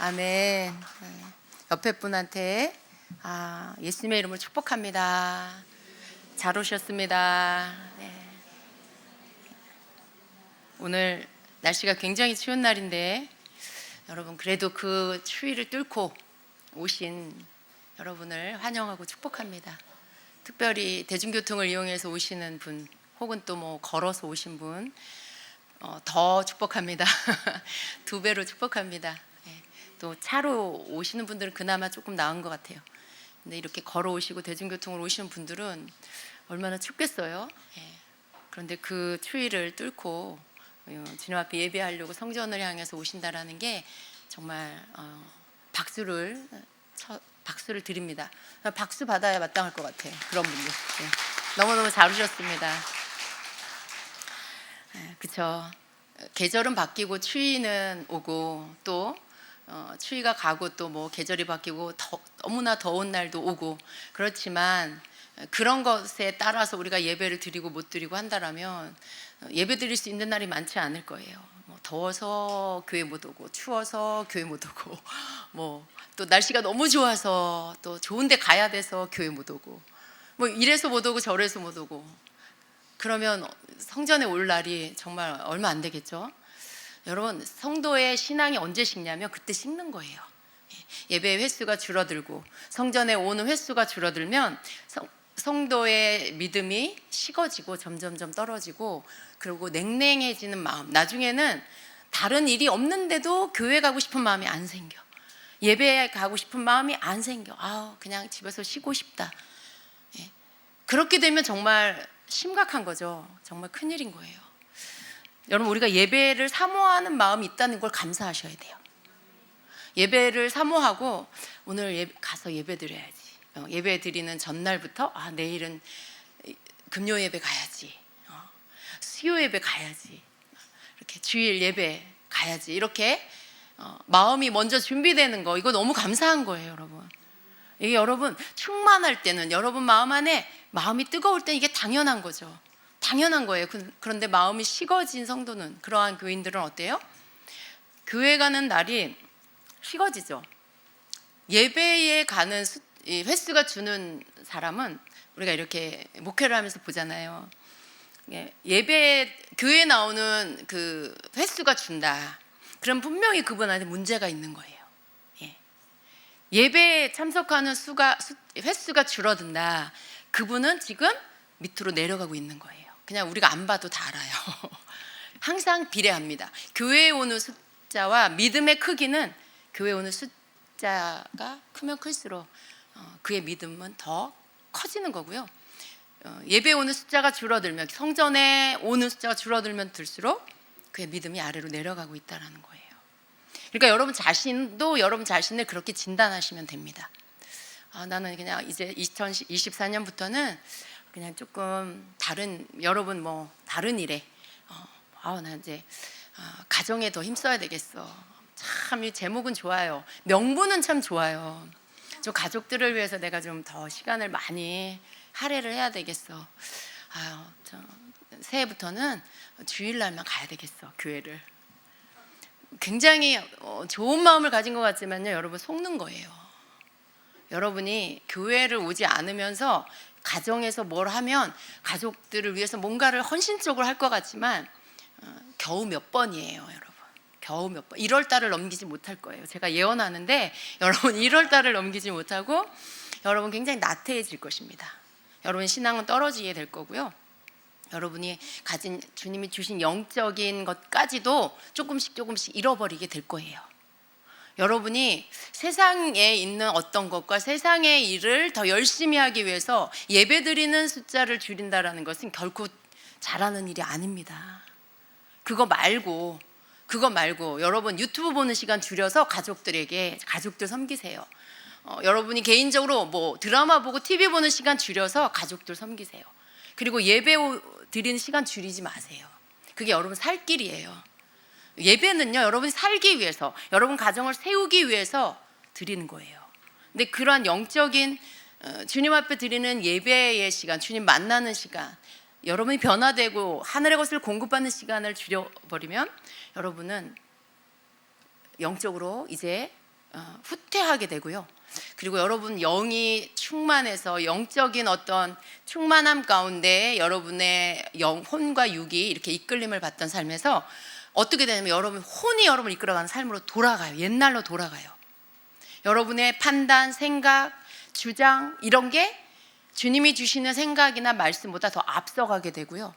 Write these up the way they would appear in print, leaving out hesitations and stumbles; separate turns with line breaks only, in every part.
아멘. 옆에 분한테 예수님의 이름으로 축복합니다. 잘 오셨습니다. 네. 오늘 날씨가 굉장히 추운 날인데 여러분 그래도 그 추위를 뚫고 오신 여러분을 환영하고 축복합니다. 특별히 대중교통을 이용해서 오시는 분 혹은 또 뭐 걸어서 오신 분 더 축복합니다. 두 배로 축복합니다. 또 차로 오시는 분들은 그나마 조금 나은 것 같아요. 근데 이렇게 걸어오시고 대중교통으로 오시는 분들은 얼마나 춥겠어요. 그런데 그 추위를 뚫고 주님 앞에 예배하려고 성전을 향해서 오신다라는 게 정말 박수를 드립니다. 박수 받아야 마땅할 것 같아요. 그런 분들 너무너무 잘 오셨습니다. 그렇죠. 계절은 바뀌고 추위는 오고 또 추위가 가고 또 뭐 계절이 바뀌고 너무나 더운 날도 오고 그렇지만 그런 것에 따라서 우리가 예배를 드리고 못 드리고 한다라면 예배 드릴 수 있는 날이 많지 않을 거예요. 뭐 더워서 교회 못 오고 추워서 교회 못 오고 뭐 또 날씨가 너무 좋아서 또 좋은 데 가야 돼서 교회 못 오고 뭐 이래서 못 오고 저래서 못 오고 그러면 성전에 올 날이 정말 얼마 안 되겠죠. 여러분 성도의 신앙이 언제 식냐면 그때 식는 거예요. 예배의 횟수가 줄어들고 성전에 오는 횟수가 줄어들면 성도의 믿음이 식어지고 점점점 떨어지고 그리고 냉랭해지는 마음, 나중에는 다른 일이 없는데도 교회 가고 싶은 마음이 안 생겨. 예배에 가고 싶은 마음이 안 생겨. 그냥 집에서 쉬고 싶다. 그렇게 되면 정말 심각한 거죠. 정말 큰일인 거예요. 여러분 우리가 예배를 사모하는 마음이 있다는 걸 감사하셔야 돼요. 예배를 사모하고 오늘 가서 예배 드려야지. 예배 드리는 전날부터 내일은 금요 예배 가야지. 수요 예배 가야지. 이렇게 주일 예배 가야지. 이렇게 마음이 먼저 준비되는 거 이거 너무 감사한 거예요, 여러분. 이게 여러분 충만할 때는 여러분 마음 안에 마음이 뜨거울 때 이게 당연한 거죠. 당연한 거예요. 그런데 마음이 식어진 성도는 그러한 교인들은 어때요? 교회 가는 날이 식어지죠. 예배에 가는 횟수가 주는 사람은 우리가 이렇게 목회를 하면서 보잖아요. 교회에 나오는 그 횟수가 준다. 그럼 분명히 그분한테 문제가 있는 거예요. 예배에 참석하는 횟수가 줄어든다. 그분은 지금 밑으로 내려가고 있는 거예요. 그냥 우리가 안 봐도 다 알아요. 항상 비례합니다. 교회에 오는 숫자와 믿음의 크기는 교회에 오는 숫자가 크면 클수록 그의 믿음은 더 커지는 거고요. 예배에 오는 숫자가 줄어들면 성전에 오는 숫자가 줄어들면 들수록 그의 믿음이 아래로 내려가고 있다는 거예요. 그러니까 여러분 자신도 여러분 자신을 그렇게 진단하시면 됩니다. 나는 그냥 이제 2024년부터는 그냥 조금 여러분 뭐 다른 일에 나 이제 가정에 더 힘써야 되겠어. 참 이 제목은 좋아요. 명분은 참 좋아요. 좀 가족들을 위해서 내가 좀 더 시간을 많이 할애를 해야 되겠어. 새해부터는 주일날만 가야 되겠어, 교회를. 굉장히 좋은 마음을 가진 것 같지만요, 여러분 속는 거예요. 여러분이 교회를 오지 않으면서 가정에서 뭘 하면 가족들을 위해서 뭔가를 헌신적으로 할 것 같지만 겨우 몇 번이에요, 여러분. 겨우 몇 번. 1월 달을 넘기지 못할 거예요. 제가 예언하는데 여러분 1월 달을 넘기지 못하고 여러분 굉장히 나태해질 것입니다. 여러분 신앙은 떨어지게 될 거고요. 여러분이 가진 주님이 주신 영적인 것까지도 조금씩 잃어버리게 될 거예요. 여러분이 세상에 있는 어떤 것과 세상의 일을 더 열심히 하기 위해서 예배드리는 숫자를 줄인다라는 것은 결코 잘하는 일이 아닙니다. 그거 말고 여러분 유튜브 보는 시간 줄여서 가족들 섬기세요. 여러분이 개인적으로 뭐 드라마 보고 TV 보는 시간 줄여서 가족들 섬기세요. 그리고 예배 드리는 시간 줄이지 마세요. 그게 여러분 살 길이에요. 예배는요, 여러분이 살기 위해서, 여러분 가정을 세우기 위해서 드리는 거예요. 근데 그러한 영적인 주님 앞에 드리는 예배의 시간, 주님 만나는 시간, 여러분이 변화되고 하늘의 것을 공급받는 시간을 줄여버리면 여러분은 영적으로 이제 후퇴하게 되고요. 그리고 여러분 영이 충만해서 영적인 어떤 충만함 가운데 여러분의 혼과 육이 이렇게 이끌림을 받던 삶에서 어떻게 되냐면 여러분 혼이 여러분을 이끌어가는 삶으로 돌아가요. 옛날로 돌아가요. 여러분의 판단, 생각, 주장 이런 게 주님이 주시는 생각이나 말씀보다 더 앞서가게 되고요.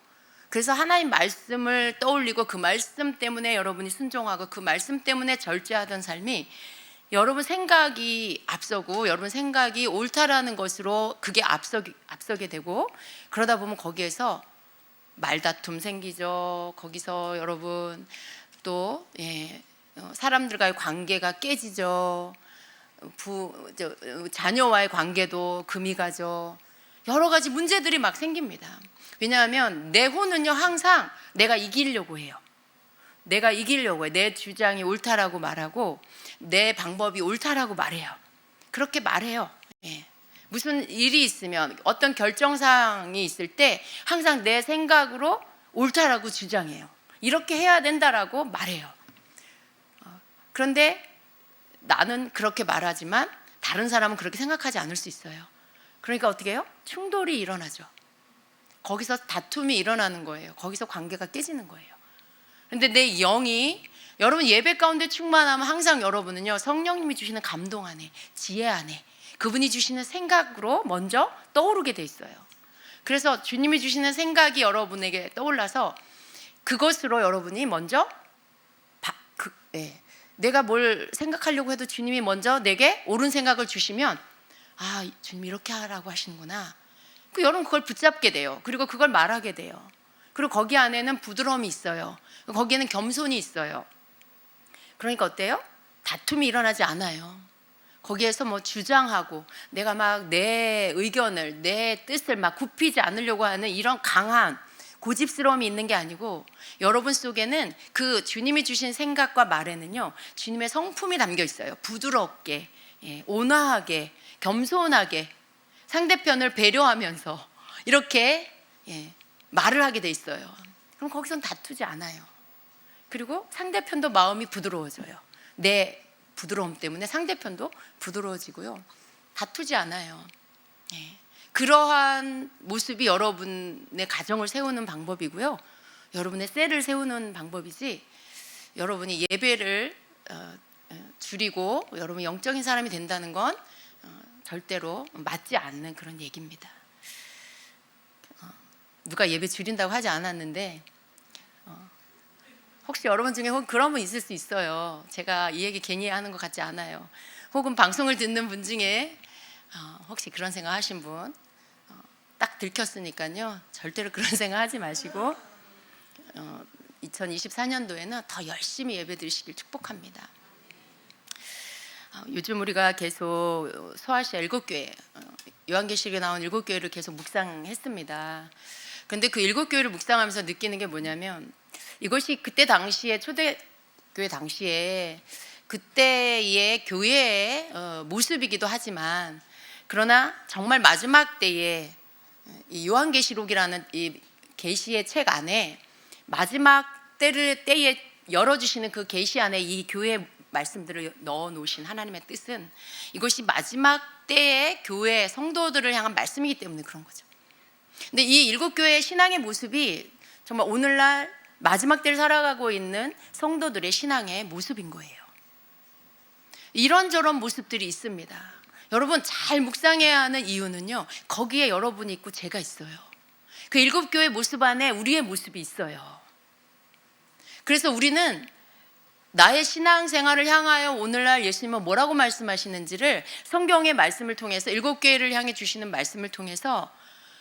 그래서 하나님 말씀을 떠올리고 그 말씀 때문에 여러분이 순종하고 그 말씀 때문에 절제하던 삶이 여러분 생각이 앞서고 여러분 생각이 옳다라는 것으로 그게 앞서게 되고 그러다 보면 거기에서 말다툼 생기죠. 거기서 여러분 또 사람들과의 관계가 깨지죠. 자녀와의 관계도 금이 가죠. 여러 가지 문제들이 막 생깁니다. 왜냐하면 내 혼은요 항상 내가 이기려고 해요. 내가 이기려고 해요. 내 주장이 옳다라고 말하고 내 방법이 옳다라고 말해요. 그렇게 말해요. 무슨 일이 있으면 어떤 결정사항이 있을 때 항상 내 생각으로 옳다라고 주장해요. 이렇게 해야 된다라고 말해요. 그런데 나는 그렇게 말하지만 다른 사람은 그렇게 생각하지 않을 수 있어요. 그러니까 어떻게 해요? 충돌이 일어나죠. 거기서 다툼이 일어나는 거예요. 거기서 관계가 깨지는 거예요. 그런데 내 영이 여러분 예배 가운데 충만하면 항상 여러분은요 성령님이 주시는 감동 안에 지혜 안에 그분이 주시는 생각으로 먼저 떠오르게 돼 있어요. 그래서 주님이 주시는 생각이 여러분에게 떠올라서 그것으로 여러분이 먼저 내가 뭘 생각하려고 해도 주님이 먼저 내게 옳은 생각을 주시면 아 주님이 이렇게 하라고 하시는구나. 여러분 그걸 붙잡게 돼요. 그리고 그걸 말하게 돼요. 그리고 거기 안에는 부드러움이 있어요. 거기에는 겸손이 있어요. 그러니까 어때요? 다툼이 일어나지 않아요. 거기에서 뭐 주장하고 내가 막 내 의견을 내 뜻을 막 굽히지 않으려고 하는 이런 강한 고집스러움이 있는 게 아니고 여러분 속에는 그 주님이 주신 생각과 말에는요 주님의 성품이 담겨 있어요. 부드럽게 온화하게 겸손하게 상대편을 배려하면서 이렇게 말을 하게 돼 있어요. 그럼 거기선 다투지 않아요. 그리고 상대편도 마음이 부드러워져요. 내 부드러움 때문에 상대편도 부드러워지고요. 다투지 않아요. 그러한 모습이 여러분의 가정을 세우는 방법이고요. 여러분의 셀을 세우는 방법이지 여러분이 예배를 줄이고 여러분 영적인 사람이 된다는 건 절대로 맞지 않는 그런 얘기입니다. 누가 예배 줄인다고 하지 않았는데 혹시 여러분 중에 혹은 그런 분 있을 수 있어요. 제가 이 얘기 괜히 하는 것 같지 않아요. 혹은 방송을 듣는 분 중에 혹시 그런 생각 하신 분 딱 들켰으니까요. 절대로 그런 생각 하지 마시고 2024년도에는 더 열심히 예배 드리시길 축복합니다. 요즘 우리가 계속 소아시아 7교회 요한계시록에 나온 7교회를 계속 묵상했습니다. 그런데 그 7교회를 묵상하면서 느끼는 게 뭐냐면 이것이 그때 당시에 초대교회 당시에 그때의 교회의 모습이기도 하지만 그러나 정말 마지막 때에 이 요한계시록이라는 이 계시의 책 안에 마지막 때에 열어주시는 그 계시 안에 이 교회 말씀들을 넣어 놓으신 하나님의 뜻은 이것이 마지막 때의 교회 성도들을 향한 말씀이기 때문에 그런 거죠. 근데 이 7교회의 신앙의 모습이 정말 오늘날 마지막 때를 살아가고 있는 성도들의 신앙의 모습인 거예요. 이런저런 모습들이 있습니다. 여러분 잘 묵상해야 하는 이유는요 거기에 여러분이 있고 제가 있어요. 그 7교회 모습 안에 우리의 모습이 있어요. 그래서 우리는 나의 신앙생활을 향하여 오늘날 예수님은 뭐라고 말씀하시는지를 성경의 말씀을 통해서 7교회를 향해 주시는 말씀을 통해서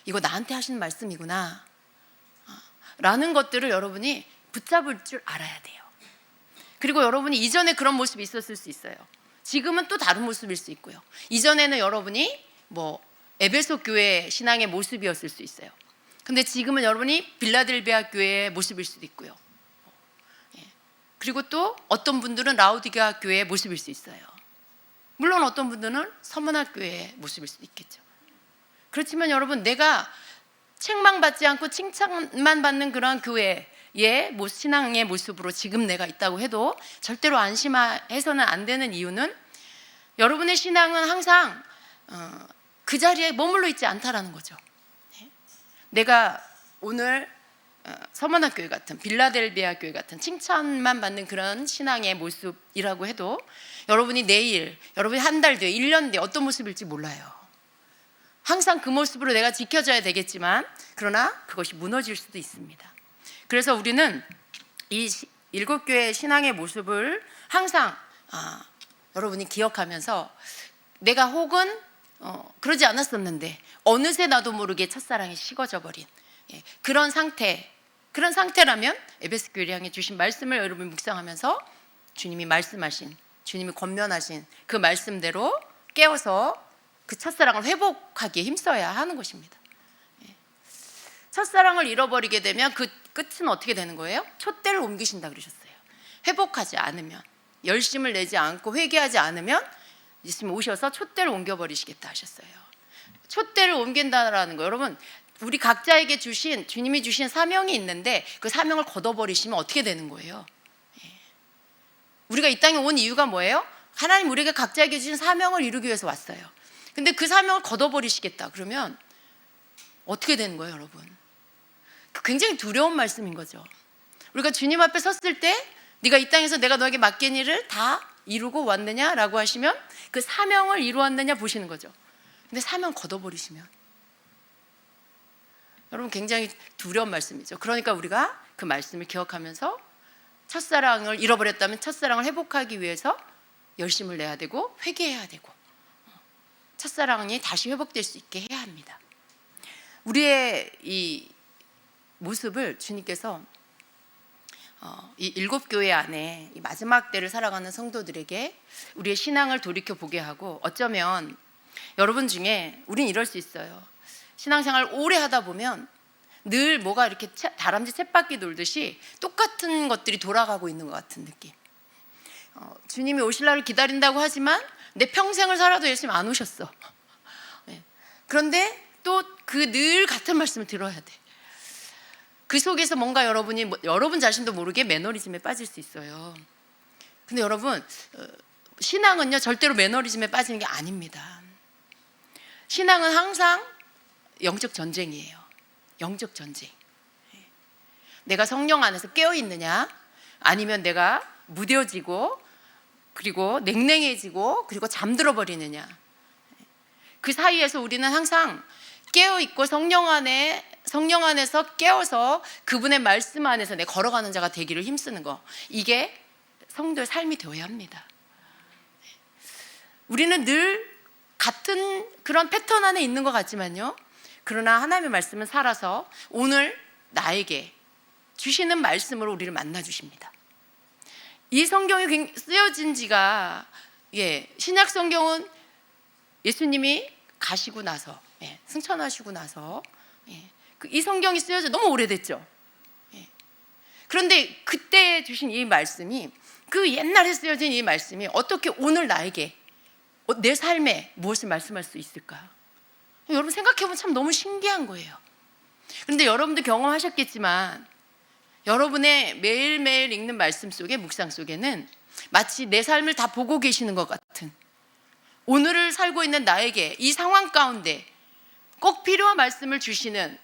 이거 나한테 하시는 말씀이구나 라는 것들을 여러분이 붙잡을 줄 알아야 돼요. 그리고 여러분이 이전에 그런 모습이 있었을 수 있어요. 지금은 또 다른 모습일 수 있고요. 이전에는 여러분이 뭐 에베소 교회 신앙의 모습이었을 수 있어요. 근데 지금은 여러분이 빌라델비아 교회의 모습일 수도 있고요. 그리고 또 어떤 분들은 라우디게아 교회의 모습일 수 있어요. 물론 어떤 분들은 서문화 교회의 모습일 수도 있겠죠. 그렇지만 여러분 내가 책망받지 않고 칭찬만 받는 그런 교회의 신앙의 모습으로 지금 내가 있다고 해도 절대로 안심해서는 안 되는 이유는 여러분의 신앙은 항상 그 자리에 머물러 있지 않다라는 거죠. 내가 오늘 서머나교회 같은, 빌라델비아 교회 같은 칭찬만 받는 그런 신앙의 모습이라고 해도 여러분이 내일, 여러분이 한 달 뒤에, 1년 뒤에 어떤 모습일지 몰라요. 항상 그 모습으로 내가 지켜져야 되겠지만 그러나 그것이 무너질 수도 있습니다. 그래서 우리는 이 7교회의 신앙의 모습을 항상 여러분이 기억하면서 내가 혹은 그러지 않았었는데 어느새 나도 모르게 첫사랑이 식어져 버린 그런 상태라면 에베소 교회를 향해 주신 말씀을 여러분이 묵상하면서 주님이 말씀하신, 주님이 권면하신 그 말씀대로 깨어서 그 첫사랑을 회복하기에 힘써야 하는 것입니다. 첫사랑을 잃어버리게 되면 그 끝은 어떻게 되는 거예요? 촛대를 옮기신다 그러셨어요. 회복하지 않으면, 열심을 내지 않고 회개하지 않으면 예수님 오셔서 촛대를 옮겨버리시겠다 하셨어요. 촛대를 옮긴다라는 거, 여러분 우리 각자에게 주신, 주님이 주신 사명이 있는데 그 사명을 걷어버리시면 어떻게 되는 거예요? 우리가 이 땅에 온 이유가 뭐예요? 하나님 우리에게 각자에게 주신 사명을 이루기 위해서 왔어요. 근데 그 사명을 걷어버리시겠다 그러면 어떻게 되는 거예요, 여러분? 굉장히 두려운 말씀인 거죠. 우리가 주님 앞에 섰을 때 네가 이 땅에서 내가 너에게 맡긴 일을 다 이루고 왔느냐라고 하시면 그 사명을 이루었느냐 보시는 거죠. 근데 사명 걷어버리시면 여러분 굉장히 두려운 말씀이죠. 그러니까 우리가 그 말씀을 기억하면서 첫사랑을 잃어버렸다면 첫사랑을 회복하기 위해서 열심을 내야 되고 회개해야 되고 첫사랑이 다시 회복될 수 있게 해야 합니다. 우리의 이 모습을 주님께서 이 7교회 안에 이 마지막 때를 살아가는 성도들에게 우리의 신앙을 돌이켜 보게 하고, 어쩌면 여러분 중에 우린 이럴 수 있어요. 신앙생활 오래 하다 보면 늘 뭐가 이렇게 다람쥐 쳇바퀴 돌듯이 똑같은 것들이 돌아가고 있는 것 같은 느낌. 주님이 오실 날을 기다린다고 하지만 내 평생을 살아도 예수님 안 오셨어. 그런데 또 그 늘 같은 말씀을 들어야 돼. 그 속에서 뭔가 여러분 자신도 모르게 매너리즘에 빠질 수 있어요. 근데 여러분, 신앙은요 절대로 매너리즘에 빠지는 게 아닙니다. 신앙은 항상 영적 전쟁이에요. 영적 전쟁. 내가 성령 안에서 깨어 있느냐, 아니면 내가 무뎌지고 그리고 냉랭해지고 그리고 잠들어 버리느냐. 그 사이에서 우리는 항상 깨어 있고 성령 안에서 깨어서 그분의 말씀 안에서 내 걸어가는 자가 되기를 힘쓰는 거, 이게 성도의 삶이 되어야 합니다. 우리는 늘 같은 그런 패턴 안에 있는 것 같지만요, 그러나 하나님의 말씀은 살아서 오늘 나에게 주시는 말씀으로 우리를 만나 주십니다. 이 성경이 쓰여진 지가 신약 성경은 예수님이 가시고 나서, 승천하시고 나서 이 성경이 쓰여져 너무 오래됐죠. 그런데 그때 주신 이 말씀이, 그 옛날에 쓰여진 이 말씀이 어떻게 오늘 나에게 내 삶에 무엇을 말씀할 수 있을까? 여러분 생각해보면 참 너무 신기한 거예요. 그런데 여러분도 경험하셨겠지만 여러분의 매일매일 읽는 말씀 속에, 묵상 속에는 마치 내 삶을 다 보고 계시는 것 같은, 오늘을 살고 있는 나에게 이 상황 가운데 꼭 필요한 말씀을 주시는,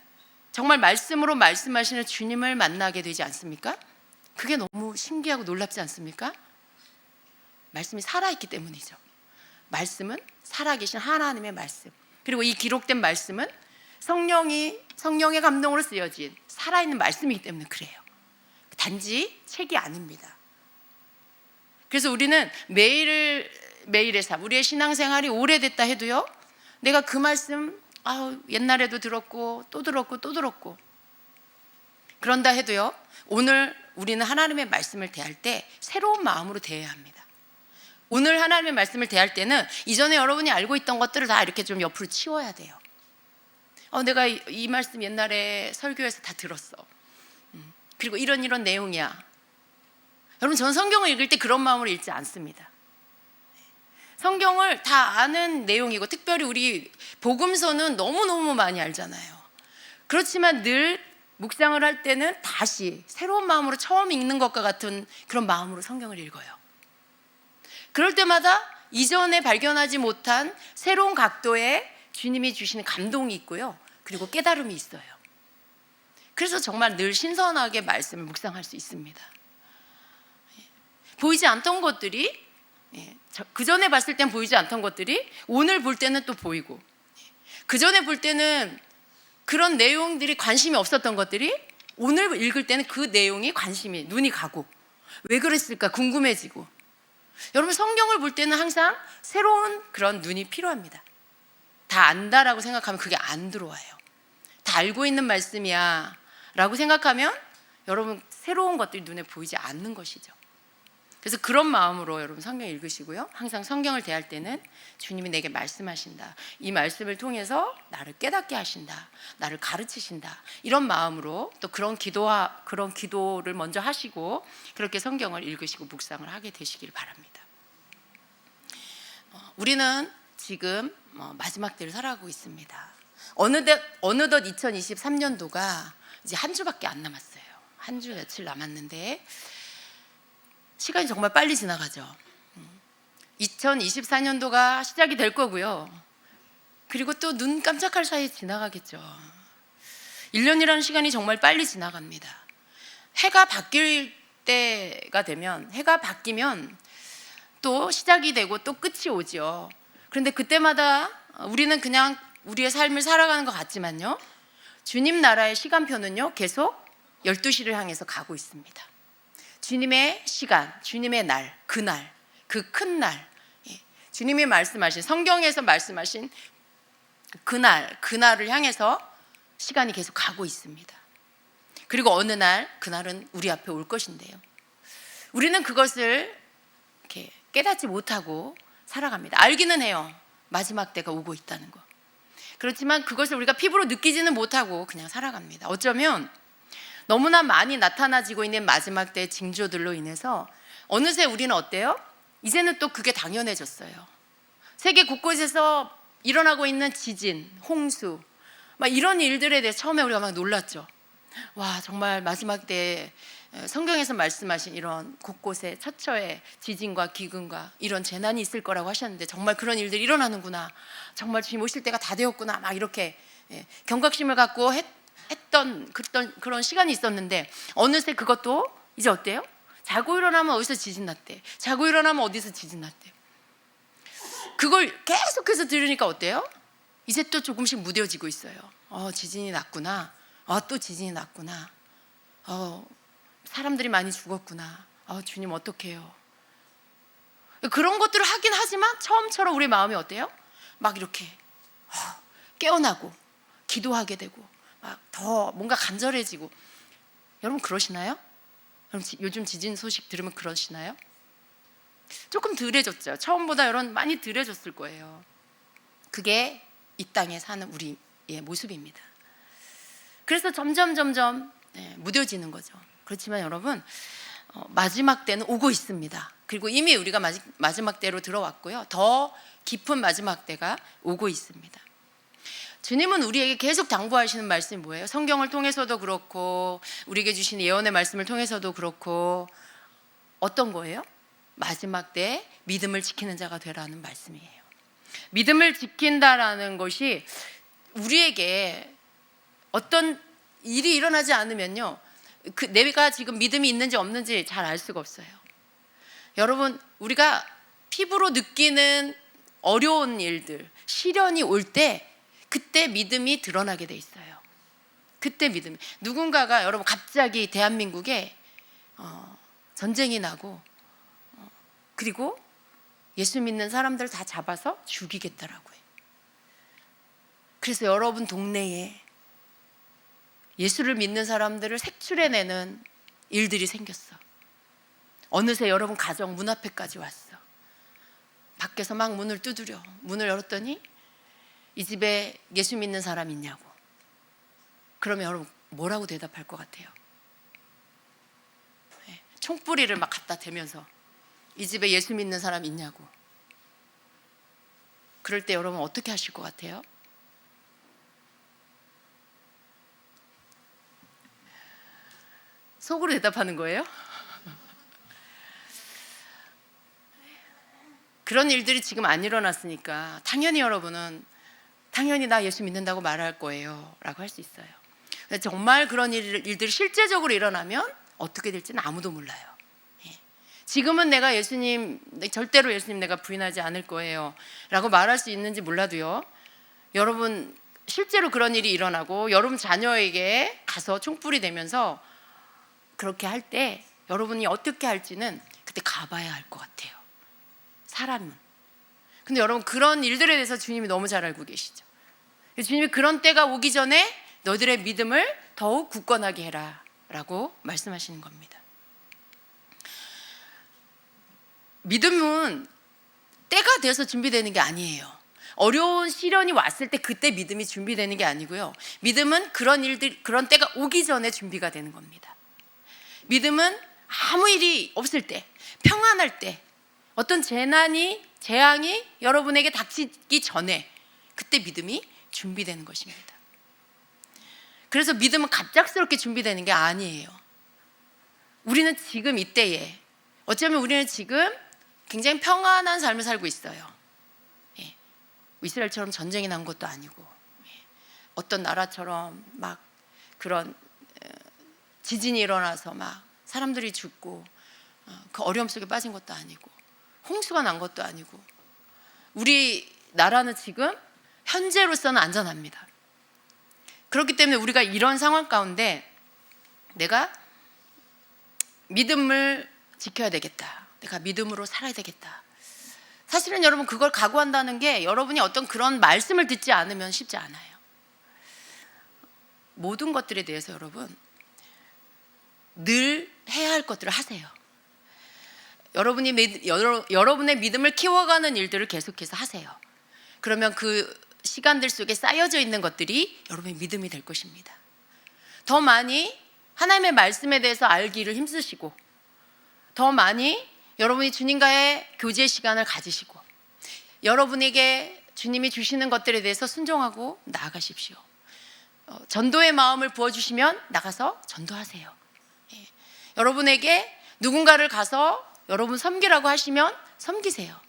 정말 말씀으로 말씀하시는 주님을 만나게 되지 않습니까? 그게 너무 신기하고 놀랍지 않습니까? 말씀이 살아있기 때문이죠. 말씀은 살아계신 하나님의 말씀, 그리고 이 기록된 말씀은 성령의 감동으로 쓰여진 살아있는 말씀이기 때문에 그래요. 단지 책이 아닙니다. 그래서 우리는 매일의 삶, 우리의 신앙생활이 오래됐다 해도요, 내가 그 말씀 옛날에도 들었고 또 들었고 그런다 해도요, 오늘 우리는 하나님의 말씀을 대할 때 새로운 마음으로 대해야 합니다. 오늘 하나님의 말씀을 대할 때는 이전에 여러분이 알고 있던 것들을 다 이렇게 좀 옆으로 치워야 돼요. 내가 이 말씀 옛날에 설교에서 다 들었어. 그리고 이런 내용이야. 여러분, 전 성경을 읽을 때 그런 마음으로 읽지 않습니다. 성경을 다 아는 내용이고, 특별히 우리 복음서는 너무너무 많이 알잖아요. 그렇지만 늘 묵상을 할 때는 다시 새로운 마음으로 처음 읽는 것과 같은 그런 마음으로 성경을 읽어요. 그럴 때마다 이전에 발견하지 못한 새로운 각도의 주님이 주시는 감동이 있고요. 그리고 깨달음이 있어요. 그래서 정말 늘 신선하게 말씀을 묵상할 수 있습니다. 보이지 않던 것들이, 그 전에 봤을 땐 보이지 않던 것들이 오늘 볼 때는 또 보이고, 그 전에 볼 때는 그런 내용들이 관심이 없었던 것들이 오늘 읽을 때는 그 내용이 관심이, 눈이 가고, 왜 그랬을까 궁금해지고. 여러분, 성경을 볼 때는 항상 새로운 그런 눈이 필요합니다. 다 안다라고 생각하면 그게 안 들어와요. 다 알고 있는 말씀이야 라고 생각하면 여러분, 새로운 것들이 눈에 보이지 않는 것이죠. 그래서 그런 마음으로 여러분 성경 읽으시고요. 항상 성경을 대할 때는 주님이 내게 말씀하신다, 이 말씀을 통해서 나를 깨닫게 하신다, 나를 가르치신다, 이런 마음으로 또 그런 기도를 먼저 하시고 그렇게 성경을 읽으시고 묵상을 하게 되시길 바랍니다. 우리는 지금 마지막 때를 살아가고 있습니다. 어느덧 2023년도가 이제 한 주밖에 안 남았어요. 한 주 며칠 남았는데 시간이 정말 빨리 지나가죠. 2024년도가 시작이 될 거고요. 그리고 또 눈 깜짝할 사이에 지나가겠죠. 1년이라는 시간이 정말 빨리 지나갑니다. 해가 바뀔 때가 되면, 해가 바뀌면 또 시작이 되고 또 끝이 오죠. 그런데 그때마다 우리는 그냥 우리의 삶을 살아가는 것 같지만요, 주님 나라의 시간표는요 계속 12시를 향해서 가고 있습니다. 주님의 시간, 주님의 날, 그날, 그 큰 날, 주님이 말씀하신, 성경에서 말씀하신 그날을 향해서 시간이 계속 가고 있습니다. 그리고 어느 날 그날은 우리 앞에 올 것인데요, 우리는 그것을 이렇게 깨닫지 못하고 살아갑니다. 알기는 해요, 마지막 때가 오고 있다는 거. 그렇지만 그것을 우리가 피부로 느끼지는 못하고 그냥 살아갑니다. 어쩌면 너무나 많이 나타나지고 있는 마지막 때의 징조들로 인해서 어느새 우리는 어때요? 이제는 또 그게 당연해졌어요. 세계 곳곳에서 일어나고 있는 지진, 홍수, 막 이런 일들에 대해서 처음에 우리가 막 놀랐죠. 와, 정말 마지막 때에 성경에서 말씀하신 이런 곳곳에 처처에 지진과 기근과 이런 재난이 있을 거라고 하셨는데 정말 그런 일들이 일어나는구나, 정말 주님 오실 때가 다 되었구나, 막 이렇게 경각심을 갖고 했던 그런 시간이 있었는데 어느새 그것도 이제 어때요? 자고 일어나면 어디서 지진 났대, 자고 일어나면 어디서 지진 났대. 그걸 계속해서 들으니까 어때요? 이제 또 조금씩 무뎌지고 있어요. 지진이 났구나, 또 지진이 났구나, 사람들이 많이 죽었구나, 주님 어떡해요. 그런 것들을 하긴 하지만 처음처럼 우리 마음이 어때요? 막 이렇게 깨어나고 기도하게 되고 막 더 뭔가 간절해지고. 여러분 그러시나요? 요즘 지진 소식 들으면 그러시나요? 조금 덜해졌죠. 처음보다 여러분 많이 덜해졌을 거예요. 그게 이 땅에 사는 우리의 모습입니다. 그래서 점점 무뎌지는 거죠. 그렇지만 여러분, 마지막 때는 오고 있습니다. 그리고 이미 우리가 마지막 때로 들어왔고요, 더 깊은 마지막 때가 오고 있습니다. 주님은 우리에게 계속 당부하시는 말씀이 뭐예요? 성경을 통해서도 그렇고 우리에게 주신 예언의 말씀을 통해서도 그렇고 어떤 거예요? 마지막 때 믿음을 지키는 자가 되라는 말씀이에요. 믿음을 지킨다라는 것이 우리에게 어떤 일이 일어나지 않으면요, 내가 지금 믿음이 있는지 없는지 잘 알 수가 없어요. 여러분, 우리가 피부로 느끼는 어려운 일들, 시련이 올 때 그때 믿음이 드러나게 돼 있어요. 그때 믿음. 누군가가 여러분 갑자기 대한민국에 전쟁이 나고 그리고 예수 믿는 사람들 다 잡아서 죽이겠다라고 해요. 그래서 여러분 동네에 예수를 믿는 사람들을 색출해내는 일들이 생겼어. 어느새 여러분 가정 문 앞에까지 왔어. 밖에서 막 문을 두드려. 문을 열었더니 이 집에 예수 믿는 사람 있냐고. 그러면 여러분 뭐라고 대답할 것 같아요? 총뿌리를 막 갖다 대면서 이 집에 예수 믿는 사람 있냐고. 그럴 때 여러분 어떻게 하실 것 같아요? 속으로 대답하는 거예요? 그런 일들이 지금 안 일어났으니까 당연히 여러분은 당연히 나 예수 믿는다고 말할 거예요 라고 할 수 있어요. 정말 그런 일들이 실제적으로 일어나면 어떻게 될지는 아무도 몰라요. 지금은 내가 예수님, 절대로 예수님 내가 부인하지 않을 거예요 라고 말할 수 있는지 몰라도요, 여러분 실제로 그런 일이 일어나고 여러분 자녀에게 가서 총불이 되면서 그렇게 할 때 여러분이 어떻게 할지는 그때 가봐야 할 것 같아요, 사람은. 근데 여러분 그런 일들에 대해서 주님이 너무 잘 알고 계시죠. 주님이 그런 때가 오기 전에 너희들의 믿음을 더욱 굳건하게 해라 라고 말씀하시는 겁니다. 믿음은 때가 돼서 준비되는 게 아니에요. 어려운 시련이 왔을 때 그때 믿음이 준비되는 게 아니고요, 믿음은 그런 일들, 그런 때가 오기 전에 준비가 되는 겁니다. 믿음은 아무 일이 없을 때, 평안할 때, 어떤 재난이, 재앙이 여러분에게 닥치기 전에 그때 믿음이 준비되는 것입니다. 그래서 믿음은 갑작스럽게 준비되는 게 아니에요. 우리는 지금 이때에, 어쩌면 우리는 지금 굉장히 평안한 삶을 살고 있어요. 이스라엘처럼 전쟁이 난 것도 아니고, 어떤 나라처럼 막 그런 지진이 일어나서 막 사람들이 죽고 그 어려움 속에 빠진 것도 아니고, 홍수가 난 것도 아니고, 우리 나라는 지금 현재로서는 안전합니다. 그렇기 때문에 우리가 이런 상황 가운데 내가 믿음을 지켜야 되겠다, 내가 믿음으로 살아야 되겠다. 사실은 여러분 그걸 각오한다는 게 여러분이 어떤 그런 말씀을 듣지 않으면 쉽지 않아요. 모든 것들에 대해서 여러분 늘 해야 할 것들을 하세요. 여러분의 믿음을 키워가는 일들을 계속해서 하세요. 그러면 그 시간들 속에 쌓여져 있는 것들이 여러분의 믿음이 될 것입니다. 더 많이 하나님의 말씀에 대해서 알기를 힘쓰시고, 더 많이 여러분이 주님과의 교제 시간을 가지시고, 여러분에게 주님이 주시는 것들에 대해서 순종하고 나아가십시오. 전도의 마음을 부어주시면 나가서 전도하세요. 여러분에게 누군가를 가서 여러분 섬기라고 하시면 섬기세요.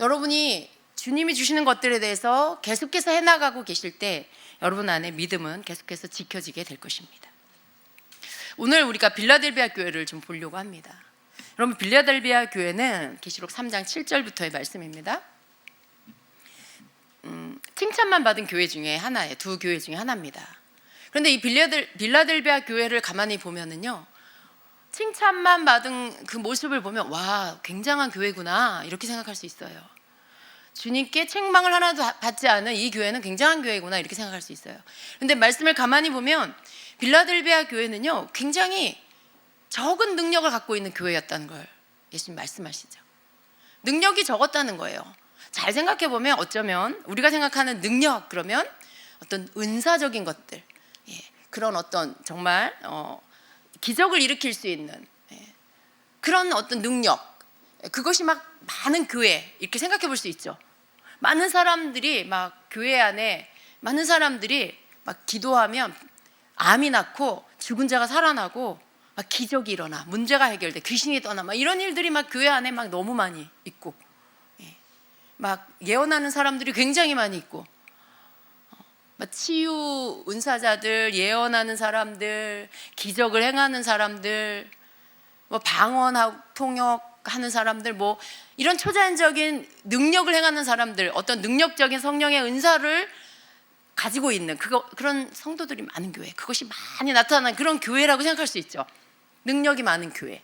여러분이 주님이 주시는 것들에 대해서 계속해서 해나가고 계실 때 여러분 안에 믿음은 계속해서 지켜지게 될 것입니다. 오늘 우리가 빌라델비아 교회를 좀 보려고 합니다. 여러분, 빌라델비아 교회는 계시록 3장 7절부터의 말씀입니다. 칭찬만 받은 교회 중에 하나예요. 두 교회 중에 하나입니다. 그런데 이 빌라델비아 교회를 가만히 보면은요, 칭찬만 받은 그 모습을 보면 와, 굉장한 교회구나 이렇게 생각할 수 있어요. 주님께 책망을 하나도 받지 않은 이 교회는 굉장한 교회구나 이렇게 생각할 수 있어요. 그런데 말씀을 가만히 보면 빌라델비아 교회는요, 굉장히 적은 능력을 갖고 있는 교회였다는 걸 예수님 말씀하시죠. 능력이 적었다는 거예요. 잘 생각해 보면 어쩌면 우리가 생각하는 능력, 그러면 어떤 은사적인 것들, 그런 어떤 정말 기적을 일으킬 수 있는 그런 어떤 능력, 그것이 막 많은 교회 이렇게 생각해 볼 수 있죠. 많은 사람들이 막 교회 안에 많은 사람들이 막 기도하면 암이 낫고 죽은 자가 살아나고 막 기적이 일어나, 문제가 해결돼, 귀신이 떠나, 막 이런 일들이 막 교회 안에 막 너무 많이 있고, 막 예언하는 사람들이 굉장히 많이 있고, 막 치유 은사자들, 예언하는 사람들, 기적을 행하는 사람들, 뭐 방언하고 통역하는 사람들, 뭐 이런 초자연적인 능력을 행하는 사람들, 어떤 능력적인 성령의 은사를 가지고 있는 그런 성도들이 많은 교회, 그것이 많이 나타나는 그런 교회라고 생각할 수 있죠. 능력이 많은 교회.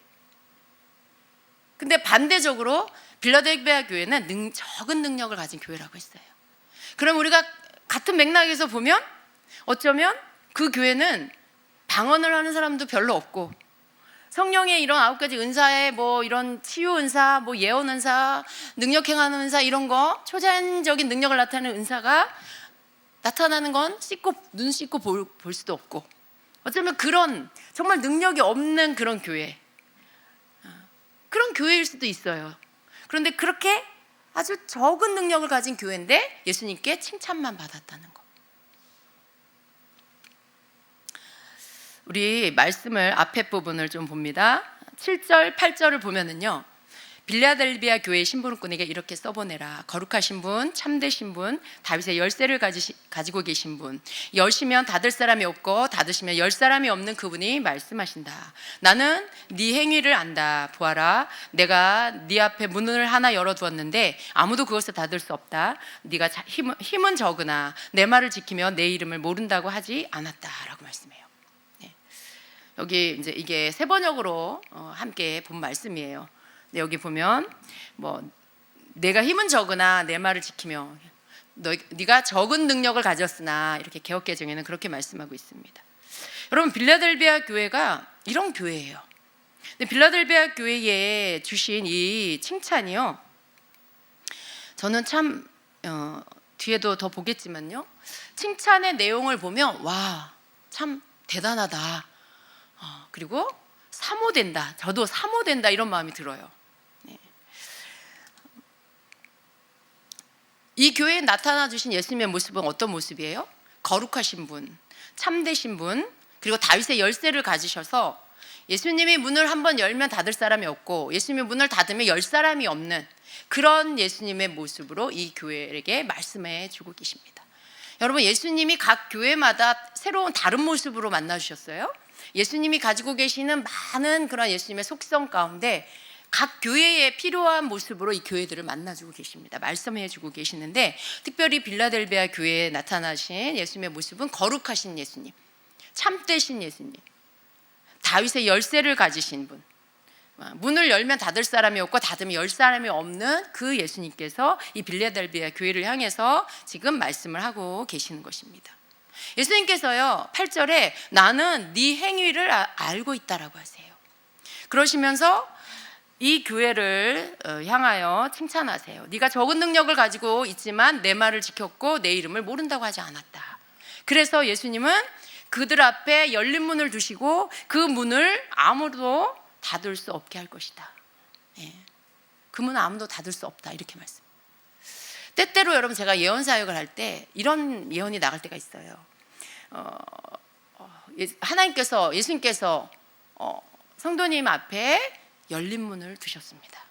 근데 반대적으로 빌라델비아 교회는 적은 능력을 가진 교회라고 했어요. 그럼 우리가 같은 맥락에서 보면 어쩌면 그 교회는 방언을 하는 사람도 별로 없고, 성령의 이런 9가지 은사에 뭐 이런 치유 은사, 뭐 예언 은사, 능력 행하는 은사, 이런 거 초자연적인 능력을 나타내는 은사가 나타나는 건 눈 씻고 볼 수도 없고, 어쩌면 그런 정말 능력이 없는 그런 교회, 그런 교회일 수도 있어요. 그런데 그렇게 아주 적은 능력을 가진 교회인데 예수님께 칭찬만 받았다는 거. 우리 말씀을 앞에 부분을 좀 봅니다. 7절, 8절을 보면은요, 빌라델비아 교회 신부꾼에게 이렇게 써보내라. 거룩하신 분, 참되신 분, 다윗의 열쇠를 가지고 계신 분, 여시면 닫을 사람이 없고 닫으시면 열 사람이 없는 그분이 말씀하신다. 나는 네 행위를 안다. 보아라, 내가 네 앞에 문을 하나 열어두었는데 아무도 그것을 닫을 수 없다. 네가 힘은 적으나 내 말을 지키며 내 이름을 모른다고 하지 않았다라고 말씀해요. 네. 여기 이제 이게 세 번역으로 함께 본 말씀이에요. 여기 보면 뭐 내가 힘은 적으나 내 말을 지키며 네가 적은 능력을 가졌으나 이렇게 개역개정에는 그렇게 말씀하고 있습니다. 여러분, 빌라델비아 교회가 이런 교회예요. 근데 빌라델비아 교회에 주신 이 칭찬이요, 저는 참 뒤에도 더 보겠지만요, 칭찬의 내용을 보면 와, 참 대단하다. 그리고 사모된다. 저도 사모된다 이런 마음이 들어요. 이 교회에 나타나 주신 예수님의 모습은 어떤 모습이에요? 거룩하신 분, 참되신 분, 그리고 다윗의 열쇠를 가지셔서 예수님이 문을 한번 열면 닫을 사람이 없고 예수님이 문을 닫으면 열 사람이 없는 그런 예수님의 모습으로 이 교회에게 말씀해 주고 계십니다. 여러분, 예수님이 각 교회마다 새로운 다른 모습으로 만나 주셨어요. 예수님이 가지고 계시는 많은 그런 예수님의 속성 가운데 각 교회에 필요한 모습으로 이 교회들을 만나주고 계십니다. 말씀해주고 계시는데, 특별히 빌라델비아 교회에 나타나신 예수님의 모습은 거룩하신 예수님, 참되신 예수님, 다윗의 열쇠를 가지신 분, 문을 열면 닫을 사람이 없고 닫으면 열 사람이 없는 그 예수님께서 이 빌라델비아 교회를 향해서 지금 말씀을 하고 계시는 것입니다. 예수님께서요 8절에 나는 네 행위를 알고 있다라고 하세요. 그러시면서 이 교회를 향하여 칭찬하세요. 네가 적은 능력을 가지고 있지만 내 말을 지켰고 내 이름을 모른다고 하지 않았다. 그래서 예수님은 그들 앞에 열린 문을 두시고 그 문을 아무도 닫을 수 없게 할 것이다. 그 문은 아무도 닫을 수 없다, 이렇게 말씀. 때때로 여러분, 제가 예언 사역을 할 때 이런 예언이 나갈 때가 있어요. 하나님께서, 예수님께서 성도님 앞에 열린 문을 두셨습니다.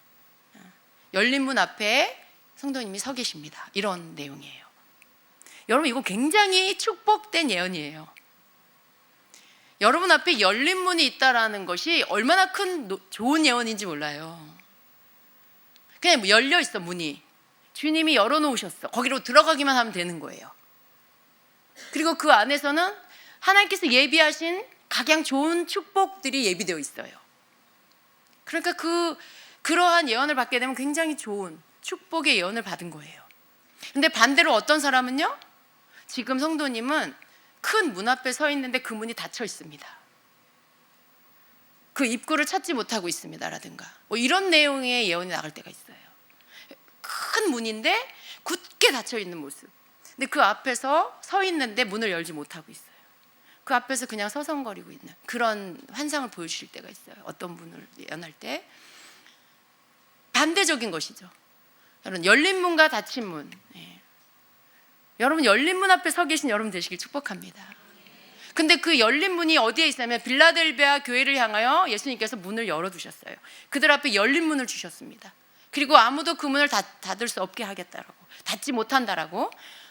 열린 문 앞에 성도님이 서 계십니다. 이런 내용이에요. 여러분, 이거 굉장히 축복된 예언이에요. 여러분 앞에 열린 문이 있다라는 것이 얼마나 큰 좋은 예언인지 몰라요. 그냥 열려 있어, 문이. 주님이 열어놓으셨어. 거기로 들어가기만 하면 되는 거예요. 그리고 그 안에서는 하나님께서 예비하신 각양 좋은 축복들이 예비되어 있어요. 그러니까 그러한 예언을 받게 되면 굉장히 좋은 축복의 예언을 받은 거예요. 근데 반대로 어떤 사람은요, 지금 성도님은 큰 문 앞에 서 있는데 그 문이 닫혀 있습니다. 그 입구를 찾지 못하고 있습니다라든가 뭐 이런 내용의 예언이 나갈 때가 있어요. 큰 문인데 굳게 닫혀 있는 모습. 근데 그 앞에서 서 있는데 문을 열지 못하고 있어요. 그 앞에서 그냥 서성거리고 있는 그런 환상을 보여주실 때가 있어요. 어떤 분을 예언할 때. 반대적인 것이죠. 여러분, 열린 문과 닫힌 문. 여러분, 열린 문 앞에 서 계신 여러분 되시길 축복합니다. 근데 그 열린 문이 어디에 있냐면 빌라델비아 교회를 향하여 예수님께서 문을 열어두셨어요. 그들 앞에 열린 문을 주셨습니다. 그리고 아무도 그 문을 닫을 수 없게 하겠다라고, 닫지 못한다라고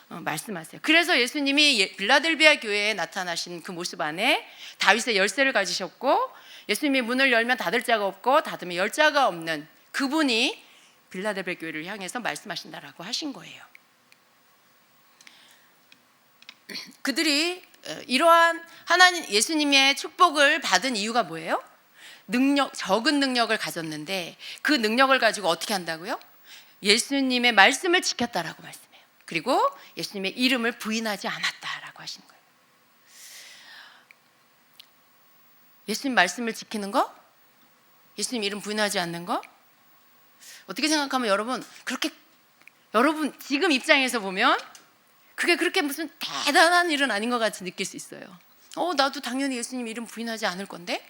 말씀하세요. 그래서 예수님이 빌라델비아 교회에 나타나신 그 모습 안에 다윗의 열쇠를 가지셨고 예수님이 문을 열면 닫을 자가 없고 닫으면 열 자가 없는 그분이 빌라델비아 교회를 향해서 말씀하신다라고 하신 거예요. 그들이 이러한 하나님 예수님의 축복을 받은 이유가 뭐예요? 적은 능력을 가졌는데 그 능력을 가지고 어떻게 한다고요? 예수님의 말씀을 지켰다라고 말씀해요. 그리고 예수님의 이름을 부인하지 않았다라고 하시는 거예요. 예수님 말씀을 지키는 거, 예수님 이름 부인하지 않는 거, 어떻게 생각하면 여러분 지금 입장에서 보면 그게 그렇게 무슨 대단한 일은 아닌 것 같이 느낄 수 있어요. 나도 당연히 예수님 이름 부인하지 않을 건데,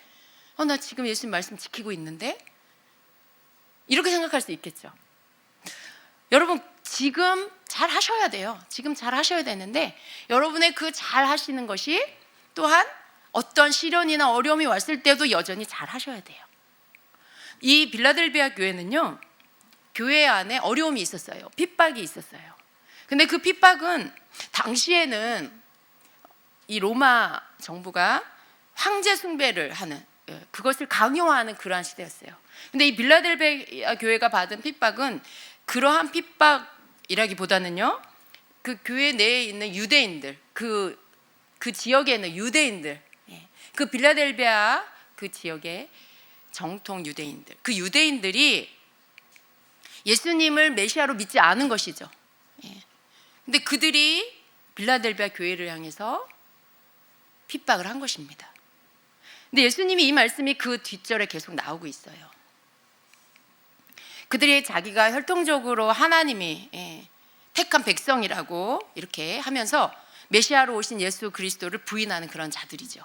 나 지금 예수님 말씀 지키고 있는데, 이렇게 생각할 수 있겠죠. 여러분, 지금 잘 하셔야 돼요. 지금 잘 하셔야 되는데 여러분의 그 잘 하시는 것이 또한 어떤 시련이나 어려움이 왔을 때도 여전히 잘 하셔야 돼요. 이 빌라델비아 교회는요, 교회 안에 어려움이 있었어요. 핍박이 있었어요. 근데 그 핍박은 당시에는 이 로마 정부가 황제 숭배를 하는, 그것을 강요하는 그러한 시대였어요. 근데 이 빌라델비아 교회가 받은 핍박은 그러한 핍박이라기보다는요, 그 교회 내에 있는 유대인들, 그 지역에 있는 유대인들, 그 빌라델비아 그 지역의 정통 유대인들, 그 유대인들이 예수님을 메시아로 믿지 않은 것이죠. 근데 그들이 빌라델비아 교회를 향해서 핍박을 한 것입니다. 근데 예수님이 이 말씀이 그 뒷절에 계속 나오고 있어요. 그들이 자기가 혈통적으로 하나님이 택한 백성이라고 이렇게 하면서 메시아로 오신 예수 그리스도를 부인하는 그런 자들이죠.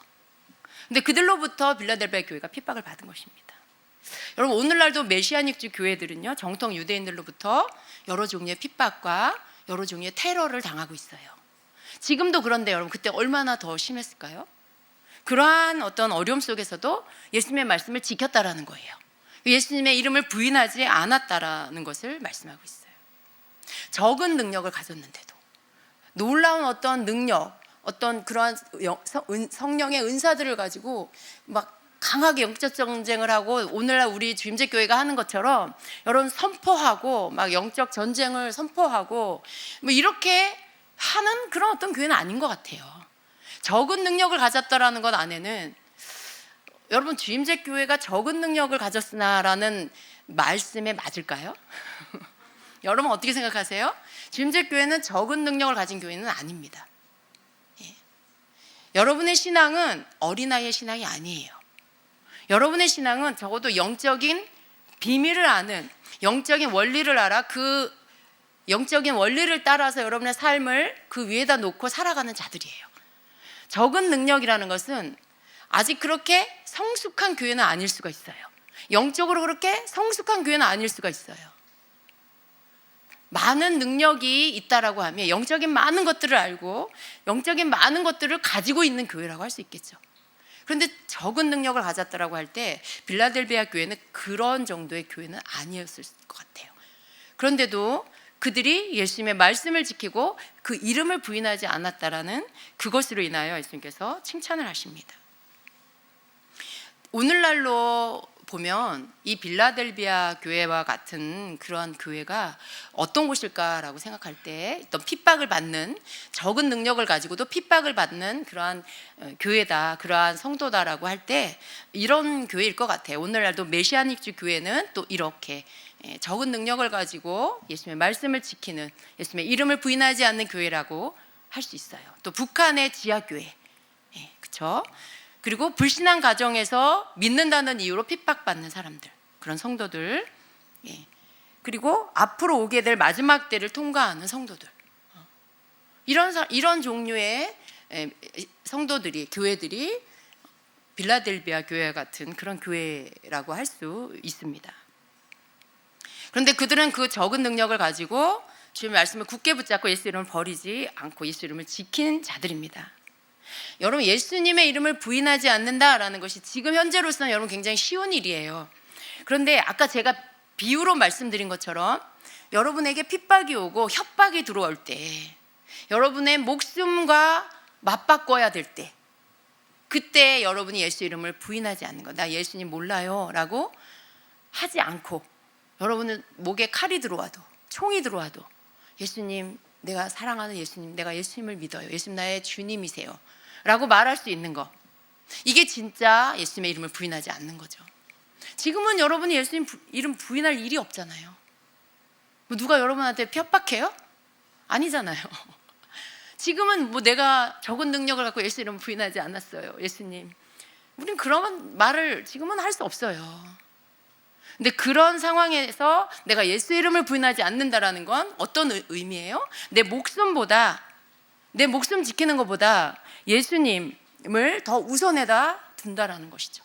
근데 그들로부터 빌라델비아 교회가 핍박을 받은 것입니다. 여러분, 오늘날도 메시아닉주 교회들은요, 정통 유대인들로부터 여러 종류의 핍박과 여러 종류의 테러를 당하고 있어요. 지금도 그런데 여러분, 그때 얼마나 더 심했을까요? 그러한 어떤 어려움 속에서도 예수님의 말씀을 지켰다라는 거예요. 예수님의 이름을 부인하지 않았다라는 것을 말씀하고 있어요. 적은 능력을 가졌는데도, 놀라운 어떤 능력, 어떤 그러한 성령의 은사들을 가지고 막 강하게 영적 전쟁을 하고, 오늘날 우리 주임제교회가 하는 것처럼 여러분 선포하고 막 영적 전쟁을 선포하고 뭐 이렇게 하는 그런 어떤 교회는 아닌 것 같아요. 적은 능력을 가졌다라는 것 안에는, 여러분 주임제교회가 적은 능력을 가졌으나라는 말씀에 맞을까요? 여러분 어떻게 생각하세요? 주임제교회는 적은 능력을 가진 교회는 아닙니다. 여러분의 신앙은 어린아이의 신앙이 아니에요. 여러분의 신앙은 적어도 영적인 비밀을 아는, 영적인 원리를 알아 그 영적인 원리를 따라서 여러분의 삶을 그 위에다 놓고 살아가는 자들이에요. 적은 능력이라는 것은 아직 그렇게 성숙한 교회는 아닐 수가 있어요. 영적으로 그렇게 성숙한 교회는 아닐 수가 있어요. 많은 능력이 있다라고 하면 영적인 많은 것들을 알고 영적인 많은 것들을 가지고 있는 교회라고 할 수 있겠죠. 그런데 적은 능력을 가졌다라고 할 때 빌라델비아 교회는 그런 정도의 교회는 아니었을 것 같아요. 그런데도 그들이 예수님의 말씀을 지키고 그 이름을 부인하지 않았다라는 그것으로 인하여 예수님께서 칭찬을 하십니다. 오늘날로 보면 이 빌라델비아 교회와 같은 그러한 교회가 어떤 곳일까라고 생각할 때, 어떤 핍박을 받는, 적은 능력을 가지고도 핍박을 받는 그러한 교회다, 그러한 성도다라고 할 때 이런 교회일 것 같아요. 오늘날도 메시아닉주 교회는 또 이렇게 적은 능력을 가지고 예수님의 말씀을 지키는, 예수님의 이름을 부인하지 않는 교회라고 할 수 있어요. 또 북한의 지하교회, 그렇죠? 그리고 불신앙 가정에서 믿는다는 이유로 핍박받는 사람들, 그런 성도들, 그리고 앞으로 오게 될 마지막 때를 통과하는 성도들, 이런 종류의 성도들이, 교회들이 빌라델비아 교회 같은 그런 교회라고 할 수 있습니다. 그런데 그들은 그 적은 능력을 가지고 주님의 말씀을 굳게 붙잡고 예수 이름을 버리지 않고 예수 이름을 지킨 자들입니다. 여러분, 예수님의 이름을 부인하지 않는다라는 것이 지금 현재로서는 여러분 굉장히 쉬운 일이에요. 그런데 아까 제가 비유로 말씀드린 것처럼 여러분에게 핍박이 오고 협박이 들어올 때, 여러분의 목숨과 맞바꿔야 될 때, 그때 여러분이 예수 이름을 부인하지 않는 것, 나 예수님 몰라요 라고 하지 않고, 여러분은 목에 칼이 들어와도 총이 들어와도 예수님, 내가 사랑하는 예수님, 내가 예수님을 믿어요, 예수님 나의 주님이세요 라고 말할 수 있는 것, 이게 진짜 예수님의 이름을 부인하지 않는 거죠. 지금은 여러분이 예수님 이름 부인할 일이 없잖아요. 뭐 누가 여러분한테 협박해요? 아니잖아요. 지금은 뭐 내가 적은 능력을 갖고 예수 이름 부인하지 않았어요, 예수님, 우린 그런 말을 지금은 할 수 없어요. 근데 그런 상황에서 내가 예수 이름을 부인하지 않는다라는 건 어떤 의미예요? 내 목숨 지키는 것보다 예수님을 더 우선에다 둔다라는 것이죠.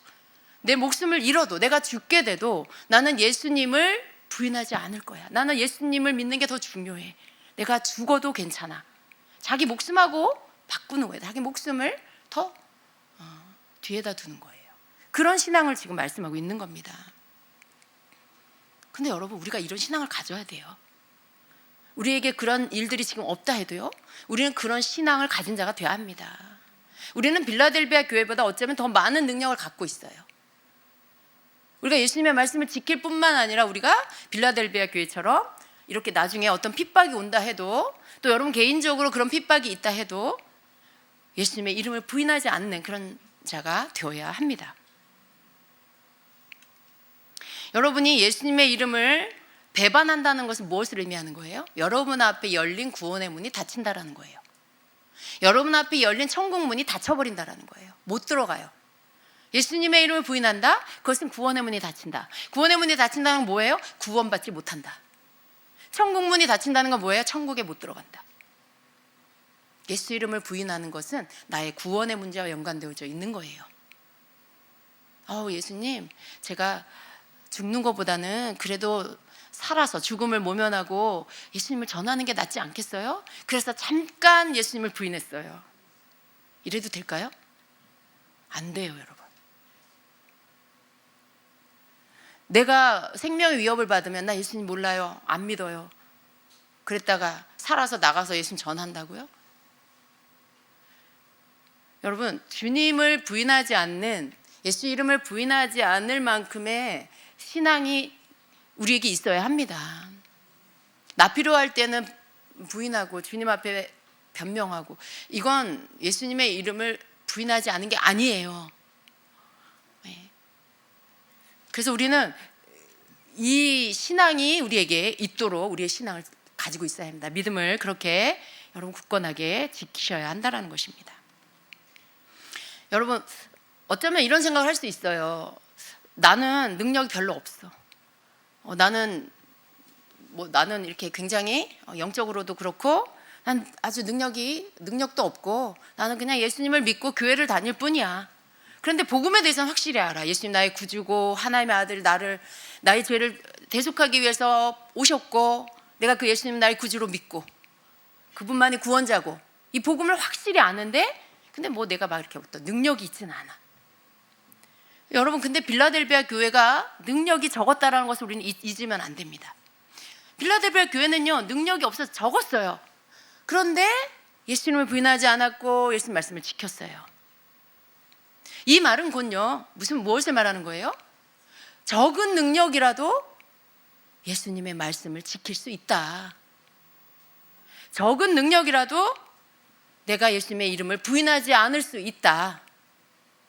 내 목숨을 잃어도, 내가 죽게 돼도 나는 예수님을 부인하지 않을 거야. 나는 예수님을 믿는 게 더 중요해. 내가 죽어도 괜찮아. 자기 목숨하고 바꾸는 거예요. 자기 목숨을 더 뒤에다 두는 거예요. 그런 신앙을 지금 말씀하고 있는 겁니다. 근데 여러분, 우리가 이런 신앙을 가져야 돼요. 우리에게 그런 일들이 지금 없다 해도요, 우리는 그런 신앙을 가진 자가 되어야 합니다. 우리는 빌라델비아 교회보다 어쩌면 더 많은 능력을 갖고 있어요. 우리가 예수님의 말씀을 지킬 뿐만 아니라 우리가 빌라델비아 교회처럼 이렇게 나중에 어떤 핍박이 온다 해도, 또 여러분 개인적으로 그런 핍박이 있다 해도 예수님의 이름을 부인하지 않는 그런 자가 되어야 합니다. 여러분이 예수님의 이름을 배반한다는 것은 무엇을 의미하는 거예요? 여러분 앞에 열린 구원의 문이 닫힌다라는 거예요. 여러분 앞에 열린 천국 문이 닫혀버린다라는 거예요. 못 들어가요. 예수님의 이름을 부인한다? 그것은 구원의 문이 닫힌다. 구원의 문이 닫힌다는 건 뭐예요? 구원받지 못한다. 천국 문이 닫힌다는 건 뭐예요? 천국에 못 들어간다. 예수 이름을 부인하는 것은 나의 구원의 문제와 연관되어져 있는 거예요. 예수님, 제가 죽는 것보다는 그래도 살아서 죽음을 모면하고 예수님을 전하는 게 낫지 않겠어요? 그래서 잠깐 예수님을 부인했어요. 이래도 될까요? 안 돼요, 여러분. 내가 생명의 위협을 받으면 나 예수님 몰라요, 안 믿어요, 그랬다가 살아서 나가서 예수님 전한다고요? 여러분, 주님을 부인하지 않는, 예수 이름을 부인하지 않을 만큼의 신앙이 우리에게 있어야 합니다. 나 필요할 때는 부인하고 주님 앞에 변명하고, 이건 예수님의 이름을 부인하지 않은 게 아니에요. 그래서 우리는 이 신앙이 우리에게 있도록 우리의 신앙을 가지고 있어야 합니다. 믿음을 그렇게 여러분 굳건하게 지키셔야 한다는 것입니다. 여러분, 어쩌면 이런 생각을 할 수 있어요. 나는 능력이 별로 없어. 나는 이렇게 굉장히 영적으로도 그렇고 난 아주 능력도 없고 나는 그냥 예수님을 믿고 교회를 다닐 뿐이야. 그런데 복음에 대해서는 확실히 알아. 예수님 나의 구주고 하나님의 아들, 나의 죄를 대속하기 위해서 오셨고, 내가 그 예수님 나의 구주로 믿고 그분만이 구원자고, 이 복음을 확실히 아는데, 근데 내가 막 이렇게 어떤 능력이 있지는 않아. 여러분, 근데 빌라델비아 교회가 능력이 적었다라는 것을 우리는 잊으면 안 됩니다. 빌라델비아 교회는요, 능력이 없어서 적었어요. 그런데 예수님을 부인하지 않았고 예수님 말씀을 지켰어요. 이 말은 곧요, 무엇을 말하는 거예요? 적은 능력이라도 예수님의 말씀을 지킬 수 있다. 적은 능력이라도 내가 예수님의 이름을 부인하지 않을 수 있다.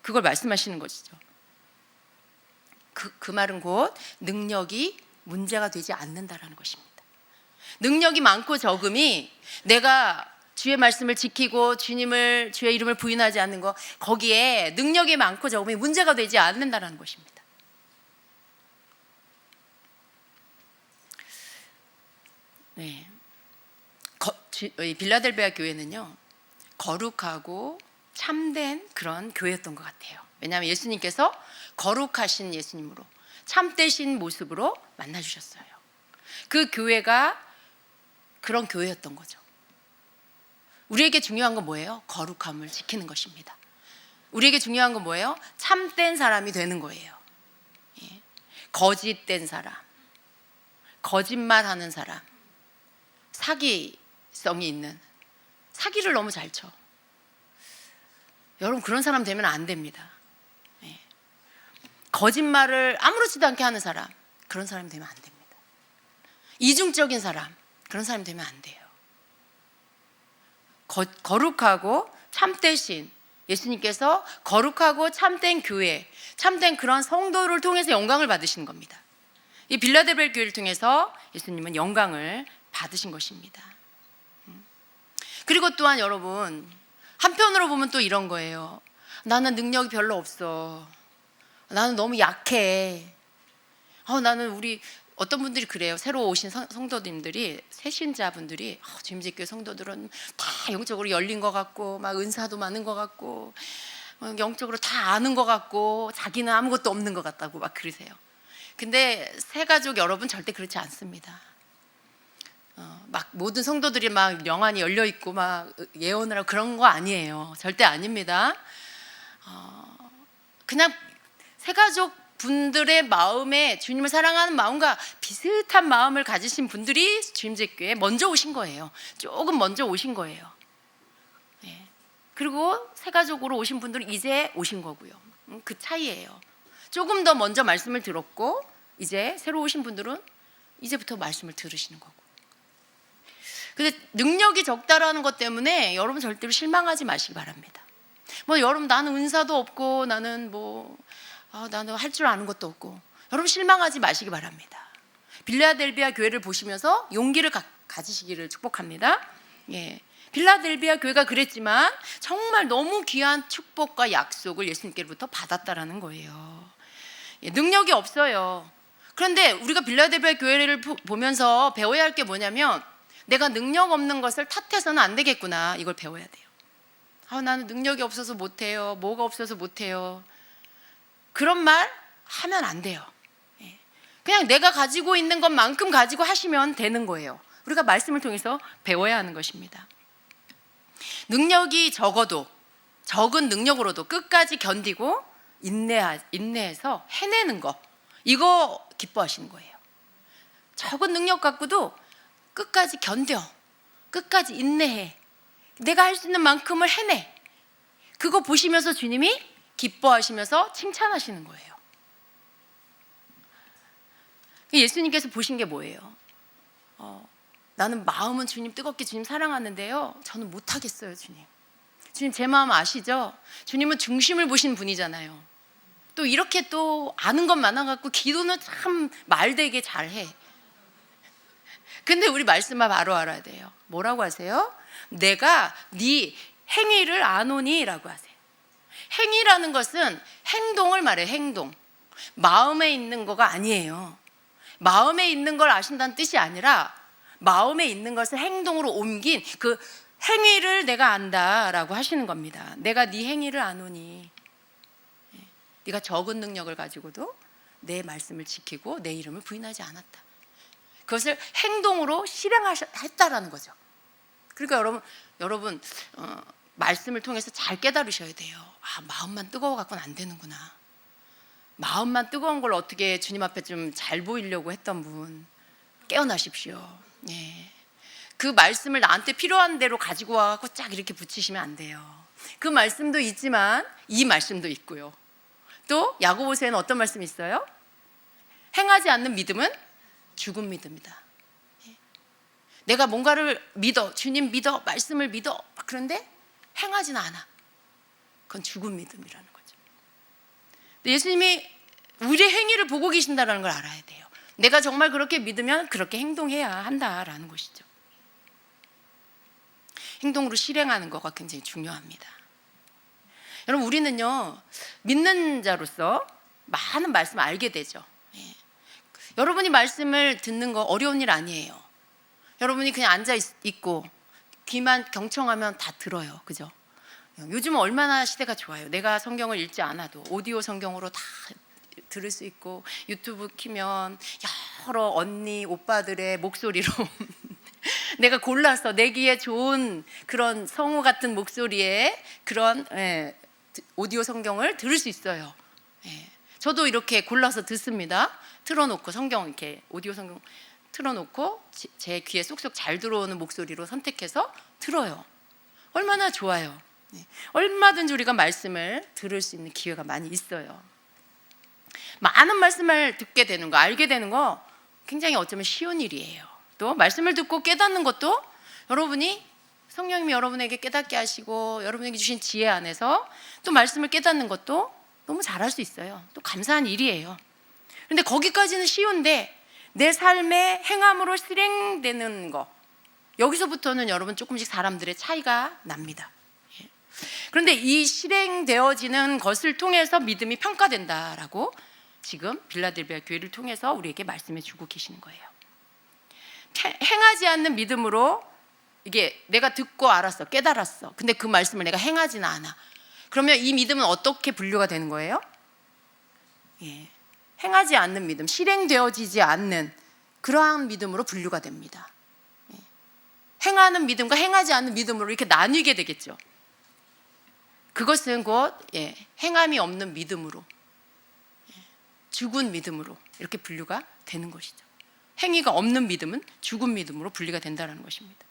그걸 말씀하시는 것이죠. 그 말은 곧 능력이 문제가 되지 않는다라는 것입니다. 능력이 많고 적음이 내가 주의 말씀을 지키고 주의 이름을 부인하지 않는 거, 거기에 능력이 많고 적음이 문제가 되지 않는다라는 것입니다. 네. 빌라델비아 교회는요, 거룩하고 참된 그런 교회였던 것 같아요. 왜냐하면 예수님께서 거룩하신 예수님으로 참되신 모습으로 만나주셨어요. 그 교회가 그런 교회였던 거죠. 우리에게 중요한 건 뭐예요? 거룩함을 지키는 것입니다. 우리에게 중요한 건 뭐예요? 참된 사람이 되는 거예요. 거짓된 사람, 거짓말하는 사람, 사기성이 있는, 사기를 너무 잘 쳐. 여러분, 그런 사람 되면 안 됩니다. 거짓말을 아무렇지도 않게 하는 사람, 그런 사람이 되면 안 됩니다. 이중적인 사람, 그런 사람이 되면 안 돼요. 거룩하고 참되신 예수님께서 거룩하고 참된 교회, 참된 그런 성도를 통해서 영광을 받으시는 겁니다. 이 빌라델비아 교회를 통해서 예수님은 영광을 받으신 것입니다. 그리고 또한 여러분, 한편으로 보면 또 이런 거예요. 나는 능력이 별로 없어. 나는 너무 약해. 나는 어떤 분들이 그래요. 새로 오신 성도님들이, 새신자분들이, 주임직교회 성도들은 다 영적으로 열린 것 같고 막 은사도 많은 것 같고 영적으로 다 아는 것 같고 자기는 아무것도 없는 것 같다고 막 그러세요. 근데 새가족 여러분, 절대 그렇지 않습니다. 막 모든 성도들이 막 영안이 열려 있고 막 예언을 하고 그런 거 아니에요. 절대 아닙니다. 그냥 새가족 분들의 마음에 주님을 사랑하는 마음과 비슷한 마음을 가지신 분들이 주임제교회에 먼저 오신 거예요. 조금 먼저 오신 거예요. 네. 그리고 세가족으로 오신 분들은 이제 오신 거고요. 그 차이예요. 조금 더 먼저 말씀을 들었고 이제 새로 오신 분들은 이제부터 말씀을 들으시는 거고. 근데 능력이 적다라는 것 때문에 여러분 절대로 실망하지 마시기 바랍니다. 뭐 여러분 나는 은사도 없고 나는 나는 할 줄 아는 것도 없고, 여러분 실망하지 마시기 바랍니다. 빌라델비아 교회를 보시면서 용기를 가지시기를 축복합니다. 예. 빌라델비아 교회가 그랬지만 정말 너무 귀한 축복과 약속을 예수님께로부터 받았다라는 거예요. 예, 능력이 없어요. 그런데 우리가 빌라델비아 교회를 보면서 배워야 할 게 뭐냐면, 내가 능력 없는 것을 탓해서는 안 되겠구나, 이걸 배워야 돼요. 나는 능력이 없어서 못해요, 뭐가 없어서 못해요, 그런 말 하면 안 돼요. 예. 그냥 내가 가지고 있는 것만큼 가지고 하시면 되는 거예요. 우리가 말씀을 통해서 배워야 하는 것입니다. 능력이 적어도, 적은 능력으로도 끝까지 견디고 인내해서 해내는 거, 이거 기뻐하시는 거예요. 적은 능력 갖고도 끝까지 견뎌, 끝까지 인내해, 내가 할 수 있는 만큼을 해내, 그거 보시면서 주님이 기뻐하시면서 칭찬하시는 거예요. 예수님께서 보신 게 뭐예요? 나는 마음은 주님 뜨겁게 주님 사랑하는데요, 저는 못하겠어요. 주님 제 마음 아시죠? 주님은 중심을 보신 분이잖아요. 또 이렇게 또 아는 것 많아갖고 기도는 참 말되게 잘해. 근데 우리 말씀만 바로 알아야 돼요. 뭐라고 하세요? 내가 네 행위를 아노니 라고 하세요. 행위라는 것은 행동을 말해요. 행동. 마음에 있는 거가 아니에요. 마음에 있는 걸 아신다는 뜻이 아니라 마음에 있는 것을 행동으로 옮긴 그 행위를 내가 안다라고 하시는 겁니다. 내가 네 행위를 아노니. 네가 적은 능력을 가지고도 내 말씀을 지키고 내 이름을 부인하지 않았다. 그것을 행동으로 실행했다라는 거죠. 그러니까 여러분 말씀을 통해서 잘 깨달으셔야 돼요. 마음만 뜨거워 갖고는 안 되는구나. 마음만 뜨거운 걸 어떻게 주님 앞에 좀 잘 보이려고 했던 분, 깨어나십시오. 예. 그 말씀을 나한테 필요한 대로 가지고 와갖고 쫙 이렇게 붙이시면 안 돼요. 그 말씀도 있지만 이 말씀도 있고요. 또 야고보서에는 어떤 말씀이 있어요? 행하지 않는 믿음은 죽은 믿음이다. 내가 뭔가를 믿어, 주님 믿어, 말씀을 믿어, 그런데 행하지는 않아. 그건 죽은 믿음이라는 거죠. 예수님이 우리의 행위를 보고 계신다는 걸 알아야 돼요. 내가 정말 그렇게 믿으면 그렇게 행동해야 한다라는 것이죠. 행동으로 실행하는 거가 굉장히 중요합니다. 여러분, 우리는요, 믿는 자로서 많은 말씀을 알게 되죠. 예. 여러분이 말씀을 듣는 거 어려운 일 아니에요. 여러분이 그냥 앉아 있고 귀만 경청하면 다 들어요. 그죠? 요즘은 얼마나 시대가 좋아요. 내가 성경을 읽지 않아도 오디오 성경으로 다 들을 수 있고, 유튜브 키면 여러 언니, 오빠들의 목소리로 내가 골라서 내 귀에 좋은 그런 성우 같은 목소리의 그런 오디오 성경을 들을 수 있어요. 저도 이렇게 골라서 듣습니다. 틀어놓고 성경 이렇게 오디오 성경 틀어놓고 제 귀에 쏙쏙 잘 들어오는 목소리로 선택해서 들어요. 얼마나 좋아요. 얼마든지 우리가 말씀을 들을 수 있는 기회가 많이 있어요. 많은 말씀을 듣게 되는 거, 알게 되는 거 굉장히 어쩌면 쉬운 일이에요. 또 말씀을 듣고 깨닫는 것도 여러분이 성령님이 여러분에게 깨닫게 하시고 여러분에게 주신 지혜 안에서 또 말씀을 깨닫는 것도 너무 잘할 수 있어요. 또 감사한 일이에요. 그런데 거기까지는 쉬운데 내 삶의 행함으로 실행되는 거, 여기서부터는 여러분 조금씩 사람들의 차이가 납니다. 그런데 이 실행되어지는 것을 통해서 믿음이 평가된다라고 지금 빌라델비아 교회를 통해서 우리에게 말씀해 주고 계시는 거예요. 행하지 않는 믿음으로, 이게 내가 듣고 알았어, 깨달았어. 근데 그 말씀을 내가 행하지는 않아. 그러면 이 믿음은 어떻게 분류가 되는 거예요? 행하지 않는 믿음, 실행되어지지 않는 그러한 믿음으로 분류가 됩니다. 행하는 믿음과 행하지 않는 믿음으로 이렇게 나뉘게 되겠죠. 그것은 곧 행함이 없는 믿음으로, 죽은 믿음으로 이렇게 분류가 되는 것이죠. 행위가 없는 믿음은 죽은 믿음으로 분리가 된다는 것입니다.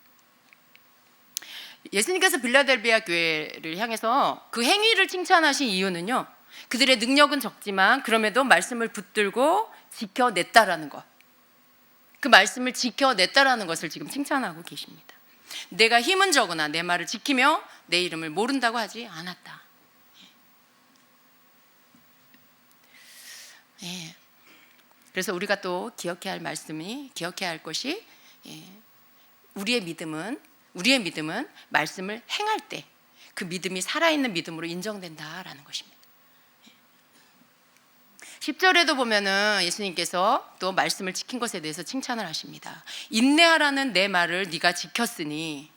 예수님께서 빌라델비아 교회를 향해서 그 행위를 칭찬하신 이유는요, 그들의 능력은 적지만 그럼에도 말씀을 붙들고 지켜냈다라는 것, 그 말씀을 지켜냈다라는 것을 지금 칭찬하고 계십니다. 내가 힘은 적으나 내 말을 지키며 내 이름을 모른다고 하지 않았다. 예. 그래서 우리가 또 기억해야 할 것이, 우리의 믿음은 말씀을 행할 때 그 믿음이 살아있는 믿음으로 인정된다라는 것입니다. 10절에도 보면은 예수님께서 또 말씀을 지킨 것에 대해서 칭찬을 하십니다. 인내하라는 내 말을 네가 지켰으니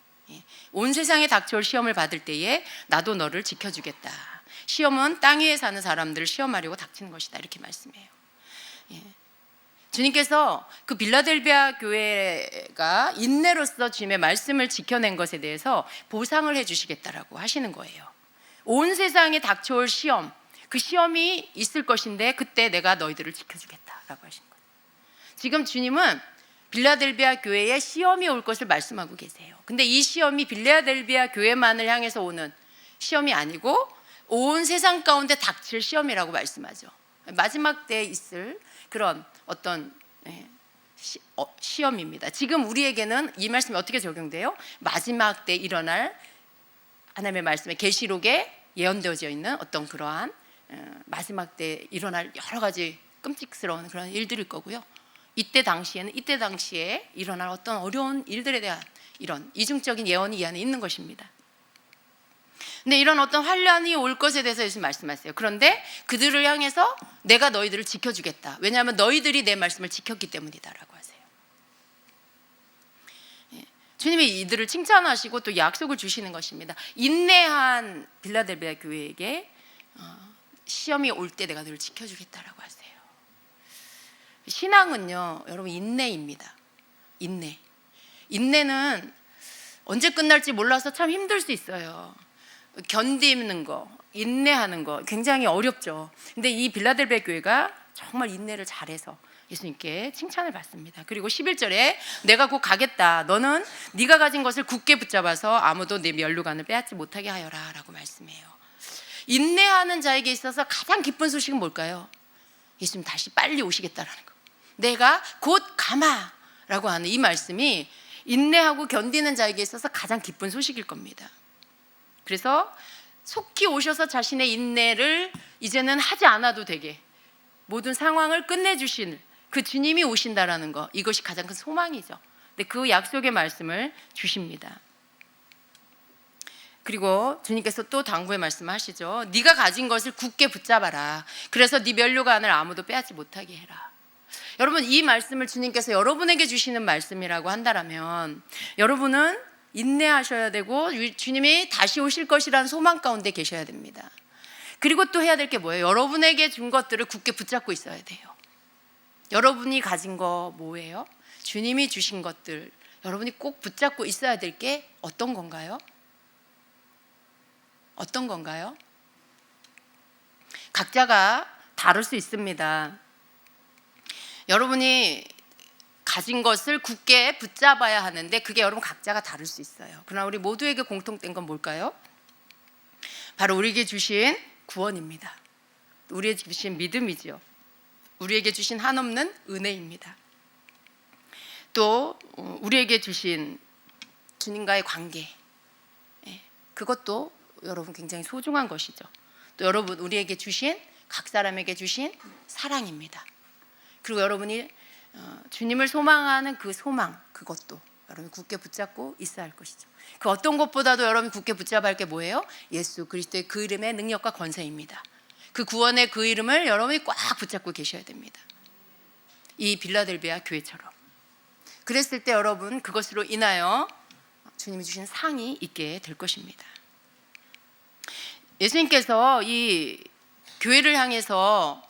온 세상에 닥쳐올 시험을 받을 때에 나도 너를 지켜주겠다. 시험은 땅 위에 사는 사람들을 시험하려고 닥치는 것이다, 이렇게 말씀해요. 주님께서 그 빌라델비아 교회가 인내로서 주님의 말씀을 지켜낸 것에 대해서 보상을 해주시겠다라고 하시는 거예요. 온 세상에 닥쳐올 시험, 그 시험이 있을 것인데 그때 내가 너희들을 지켜주겠다라고 하신 거예요. 지금 주님은 빌라델비아 교회에 시험이 올 것을 말씀하고 계세요. 근데 이 시험이 빌라델비아 교회만을 향해서 오는 시험이 아니고 온 세상 가운데 닥칠 시험이라고 말씀하죠. 마지막 때에 있을 그런 어떤 시험입니다. 지금 우리에게는 이 말씀이 어떻게 적용돼요? 마지막 때 일어날 하나님의 말씀에 계시록에 예언되어져 있는 어떤 그러한 마지막 때 일어날 여러 가지 끔찍스러운 그런 일들일 거고요. 이때 당시에 일어날 어떤 어려운 일들에 대한 이런 이중적인 예언이 이 안에 있는 것입니다. 근데 이런 어떤 환란이 올 것에 대해서 예수님 말씀하세요. 그런데 그들을 향해서 내가 너희들을 지켜주겠다. 왜냐하면 너희들이 내 말씀을 지켰기 때문이다라고 하세요. 주님이 이들을 칭찬하시고 또 약속을 주시는 것입니다. 인내한 빌라델비아 교회에게 시험이 올 때 내가 너를 지켜주겠다라고 하세요. 신앙은요, 여러분, 인내입니다. 인내는 언제 끝날지 몰라서 참 힘들 수 있어요. 견디는 거, 인내하는 거 굉장히 어렵죠. 근데 이 빌라델비아 교회가 정말 인내를 잘해서 예수님께 칭찬을 받습니다. 그리고 11절에 내가 곧 가겠다. 너는 네가 가진 것을 굳게 붙잡아서 아무도 네 면류관을 빼앗지 못하게 하여라 라고 말씀해요. 인내하는 자에게 있어서 가장 기쁜 소식은 뭘까요? 예수님 다시 빨리 오시겠다라는 거. 내가 곧 가마 라고 하는 이 말씀이 인내하고 견디는 자에게 있어서 가장 기쁜 소식일 겁니다. 그래서 속히 오셔서 자신의 인내를 이제는 하지 않아도 되게 모든 상황을 끝내주신 그 주님이 오신다라는 거, 이것이 가장 큰 소망이죠. 근데 그 약속의 말씀을 주십니다. 그리고 주님께서 또 당부의 말씀하시죠. 네가 가진 것을 굳게 붙잡아라. 그래서 네 면류관을 아무도 빼앗지 못하게 해라. 여러분, 이 말씀을 주님께서 여러분에게 주시는 말씀이라고 한다면 여러분은 인내하셔야 되고 주님이 다시 오실 것이라는 소망 가운데 계셔야 됩니다. 그리고 또 해야 될 게 뭐예요? 여러분에게 준 것들을 굳게 붙잡고 있어야 돼요. 여러분이 가진 거 뭐예요? 주님이 주신 것들, 여러분이 꼭 붙잡고 있어야 될 게 어떤 건가요? 어떤 건가요? 각자가 다를 수 있습니다. 여러분이 가진 것을 굳게 붙잡아야 하는데 그게 여러분 각자가 다를 수 있어요. 그러나 우리 모두에게 공통된 건 뭘까요? 바로 우리에게 주신 구원입니다. 우리에게 주신 믿음이지요. 우리에게 주신 한없는 은혜입니다. 또 우리에게 주신 주님과의 관계, 그것도 여러분 굉장히 소중한 것이죠. 또 여러분 우리에게 주신, 각 사람에게 주신 사랑입니다. 그리고 여러분이 주님을 소망하는 그 소망, 그것도 여러분 굳게 붙잡고 있어야 할 것이죠. 그 어떤 것보다도 여러분 굳게 붙잡아야 할 게 뭐예요? 예수 그리스도의 그 이름의 능력과 권세입니다. 그 구원의 그 이름을 여러분이 꽉 붙잡고 계셔야 됩니다. 이 빌라델비아 교회처럼. 그랬을 때 여러분 그것으로 인하여 주님이 주신 상이 있게 될 것입니다. 예수님께서 이 교회를 향해서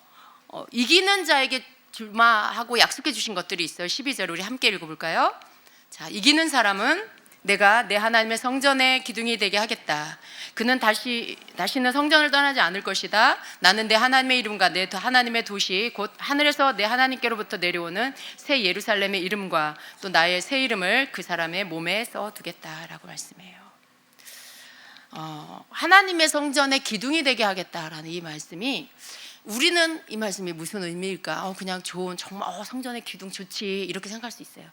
이기는 자에게 주마하고 약속해 주신 것들이 있어요. 12절 우리 함께 읽어볼까요? 자, 이기는 사람은 내가 내 하나님의 성전의 기둥이 되게 하겠다. 그는 다시는 성전을 떠나지 않을 것이다. 나는 내 하나님의 이름과 내 하나님의 도시 곧 하늘에서 내 하나님께로부터 내려오는 새 예루살렘의 이름과 또 나의 새 이름을 그 사람의 몸에 써두겠다라고 말씀해요. 하나님의 성전의 기둥이 되게 하겠다라는 이 말씀이, 우리는 이 말씀이 무슨 의미일까? 그냥 좋은, 정말 성전의 기둥 좋지, 이렇게 생각할 수 있어요.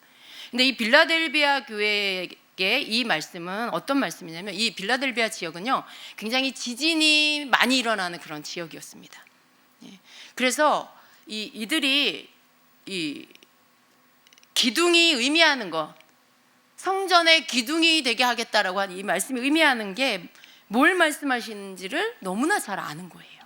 근데 이 빌라델비아 교회에게 이 말씀은 어떤 말씀이냐면, 이 빌라델비아 지역은요 굉장히 지진이 많이 일어나는 그런 지역이었습니다. 그래서 이들이 이 기둥이 의미하는 것, 성전의 기둥이 되게 하겠다라고 하는 이 말씀이 의미하는 게 뭘 말씀하시는지를 너무나 잘 아는 거예요.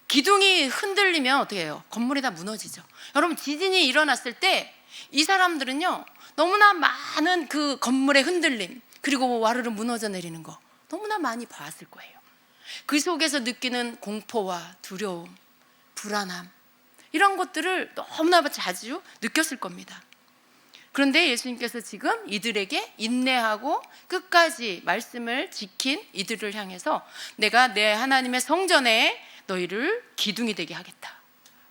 기둥이 흔들리면 어떻게 해요? 건물이 다 무너지죠. 여러분, 지진이 일어났을 때 이 사람들은요 너무나 많은 그 건물의 흔들림, 그리고 와르르 무너져 내리는 거 너무나 많이 봤을 거예요. 그 속에서 느끼는 공포와 두려움, 불안함, 이런 것들을 너무나 자주 느꼈을 겁니다. 그런데 예수님께서 지금 이들에게 인내하고 끝까지 말씀을 지킨 이들을 향해서 내가 내 하나님의 성전에 너희를 기둥이 되게 하겠다.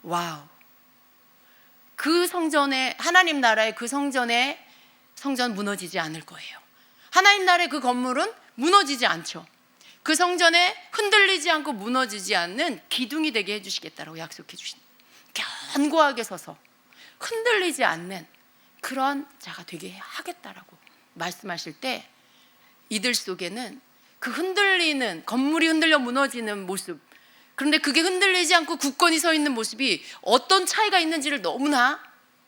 와우. 그 성전에, 하나님 나라의 그 성전 무너지지 않을 거예요. 하나님 나라의 그 건물은 무너지지 않죠. 그 성전에 흔들리지 않고 무너지지 않는 기둥이 되게 해주시겠다라고 약속해 주신, 견고하게 서서 흔들리지 않는 그런 자가 되게 하겠다라고 말씀하실 때, 이들 속에는 그 흔들리는, 건물이 흔들려 무너지는 모습, 그런데 그게 흔들리지 않고 굳건히 서 있는 모습이 어떤 차이가 있는지를 너무나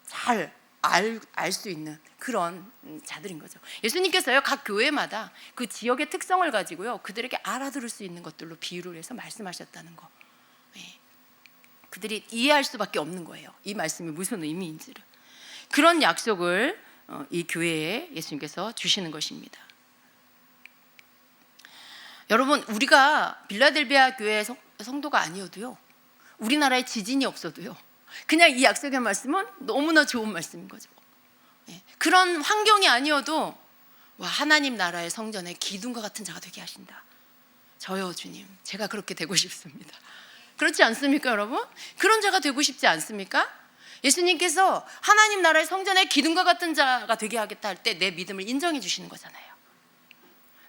잘 알 수 있는 그런 자들인 거죠. 예수님께서요 각 교회마다 그 지역의 특성을 가지고요 그들에게 알아들을 수 있는 것들로 비유를 해서 말씀하셨다는 거. 그들이 이해할 수밖에 없는 거예요, 이 말씀이 무슨 의미인지를. 그런 약속을 이 교회에 예수님께서 주시는 것입니다. 여러분, 우리가 빌라델비아 교회 성도가 아니어도요, 우리나라에 지진이 없어도요, 그냥 이 약속의 말씀은 너무나 좋은 말씀인 거죠. 그런 환경이 아니어도 하나님 나라의 성전에 기둥과 같은 자가 되게 하신다. 저요 주님, 제가 그렇게 되고 싶습니다. 그렇지 않습니까 여러분? 그런 자가 되고 싶지 않습니까? 예수님께서 하나님 나라의 성전에 기둥과 같은 자가 되게 하겠다 할 때 내 믿음을 인정해 주시는 거잖아요.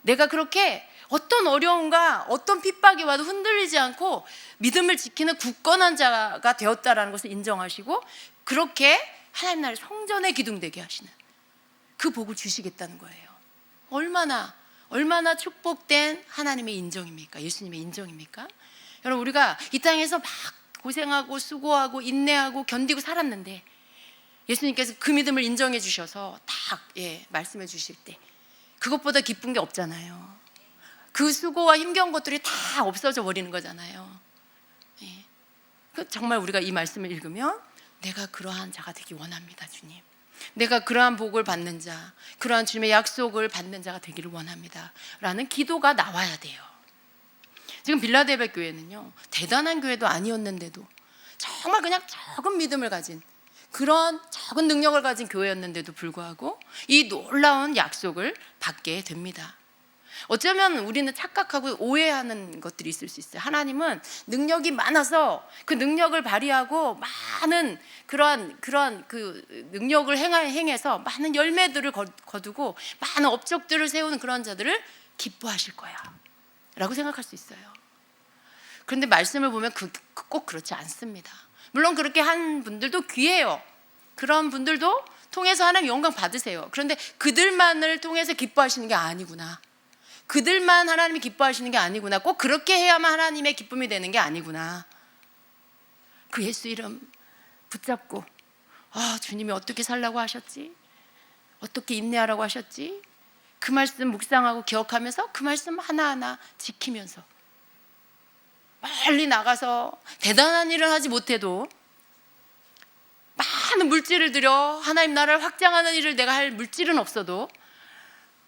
내가 그렇게 어떤 어려움과 어떤 핍박이 와도 흔들리지 않고 믿음을 지키는 굳건한 자가 되었다라는 것을 인정하시고, 그렇게 하나님 나라의 성전에 기둥되게 하시는 그 복을 주시겠다는 거예요. 얼마나 축복된 하나님의 인정입니까? 예수님의 인정입니까? 여러분, 우리가 이 땅에서 막 고생하고 수고하고 인내하고 견디고 살았는데 예수님께서 그 믿음을 인정해 주셔서 딱 말씀해 주실 때 그것보다 기쁜 게 없잖아요. 그 수고와 힘겨운 것들이 다 없어져 버리는 거잖아요. 정말 우리가 이 말씀을 읽으면 내가 그러한 자가 되기 원합니다 주님, 내가 그러한 복을 받는 자, 그러한 주님의 약속을 받는 자가 되기를 원합니다 라는 기도가 나와야 돼요. 지금 빌라델비아 교회는요 대단한 교회도 아니었는데도 정말 그냥 적은 믿음을 가진, 그런 적은 능력을 가진 교회였는데도 불구하고 이 놀라운 약속을 받게 됩니다. 어쩌면 우리는 착각하고 오해하는 것들이 있을 수 있어요. 하나님은 능력이 많아서 그 능력을 발휘하고 많은 그러한 그 능력을 행해서 많은 열매들을 거두고 많은 업적들을 세우는 그런 자들을 기뻐하실 거야 라고 생각할 수 있어요. 그런데 말씀을 보면 꼭 그렇지 않습니다. 물론 그렇게 한 분들도 귀해요. 그런 분들도 통해서 하나님 영광 받으세요. 그런데 그들만을 통해서 기뻐하시는 게 아니구나, 그들만 하나님이 기뻐하시는 게 아니구나, 꼭 그렇게 해야만 하나님의 기쁨이 되는 게 아니구나, 그 예수 이름 붙잡고 주님이 어떻게 살라고 하셨지, 어떻게 인내하라고 하셨지, 그 말씀 묵상하고 기억하면서 그 말씀 하나하나 지키면서 멀리 나가서 대단한 일을 하지 못해도 많은 물질을 들여 하나님 나라를 확장하는 일을 내가 할 물질은 없어도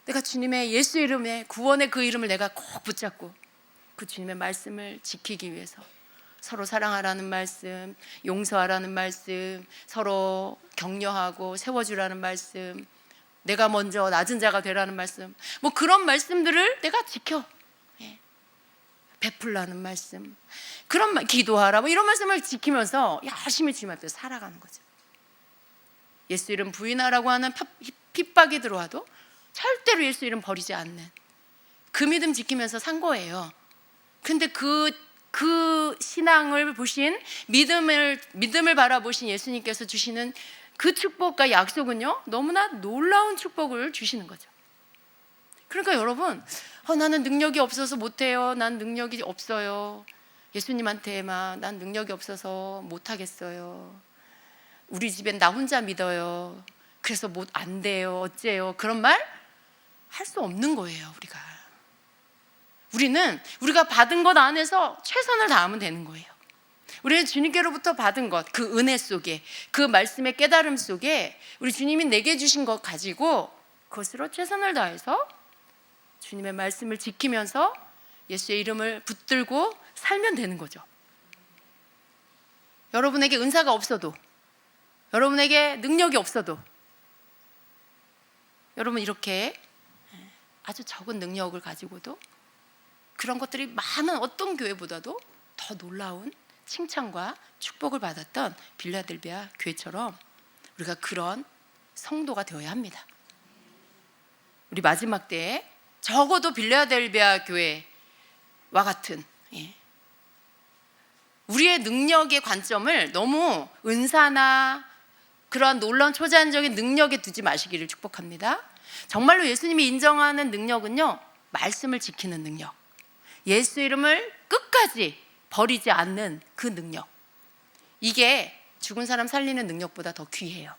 내가 주님의 예수 이름에 구원의 그 이름을 내가 꼭 붙잡고 그 주님의 말씀을 지키기 위해서 서로 사랑하라는 말씀, 용서하라는 말씀, 서로 격려하고 세워주라는 말씀, 내가 먼저 낮은 자가 되라는 말씀, 뭐 그런 말씀들을 내가 지켜, 베풀라는 말씀, 그런 기도하라, 뭐 이런 말씀을 지키면서 열심히 주님 앞에 살아가는 거죠. 예수 이름 부인하라고 하는 핍박이 들어와도 절대로 예수 이름 버리지 않는 그 믿음 지키면서 산 거예요. 근데 그 신앙을 보신 믿음을 바라보신 예수님께서 주시는 그 축복과 약속은요, 너무나 놀라운 축복을 주시는 거죠. 그러니까 여러분, 나는 능력이 없어서 못해요, 난 능력이 없어요, 예수님한테만 난 능력이 없어서 못하겠어요, 우리 집엔 나 혼자 믿어요, 그래서 안 돼요, 어째요, 그런 말 할 수 없는 거예요. 우리가 받은 것 안에서 최선을 다하면 되는 거예요. 우리는 주님께로부터 받은 것, 그 은혜 속에, 그 말씀의 깨달음 속에 우리 주님이 내게 주신 것 가지고 그것으로 최선을 다해서 주님의 말씀을 지키면서 예수의 이름을 붙들고 살면 되는 거죠. 여러분에게 은사가 없어도, 여러분에게 능력이 없어도, 여러분 이렇게 아주 적은 능력을 가지고도 그런 것들이 많은 어떤 교회보다도 더 놀라운 칭찬과 축복을 받았던 빌라델비아 교회처럼 우리가 그런 성도가 되어야 합니다. 우리 마지막 때에 적어도 빌라델비아 교회와 같은 우리의 능력의 관점을 너무 은사나 그러한 놀라운 초자연적인 능력에 두지 마시기를 축복합니다. 정말로 예수님이 인정하는 능력은요, 말씀을 지키는 능력, 예수 이름을 끝까지 버리지 않는 그 능력, 이게 죽은 사람 살리는 능력보다 더 귀해요.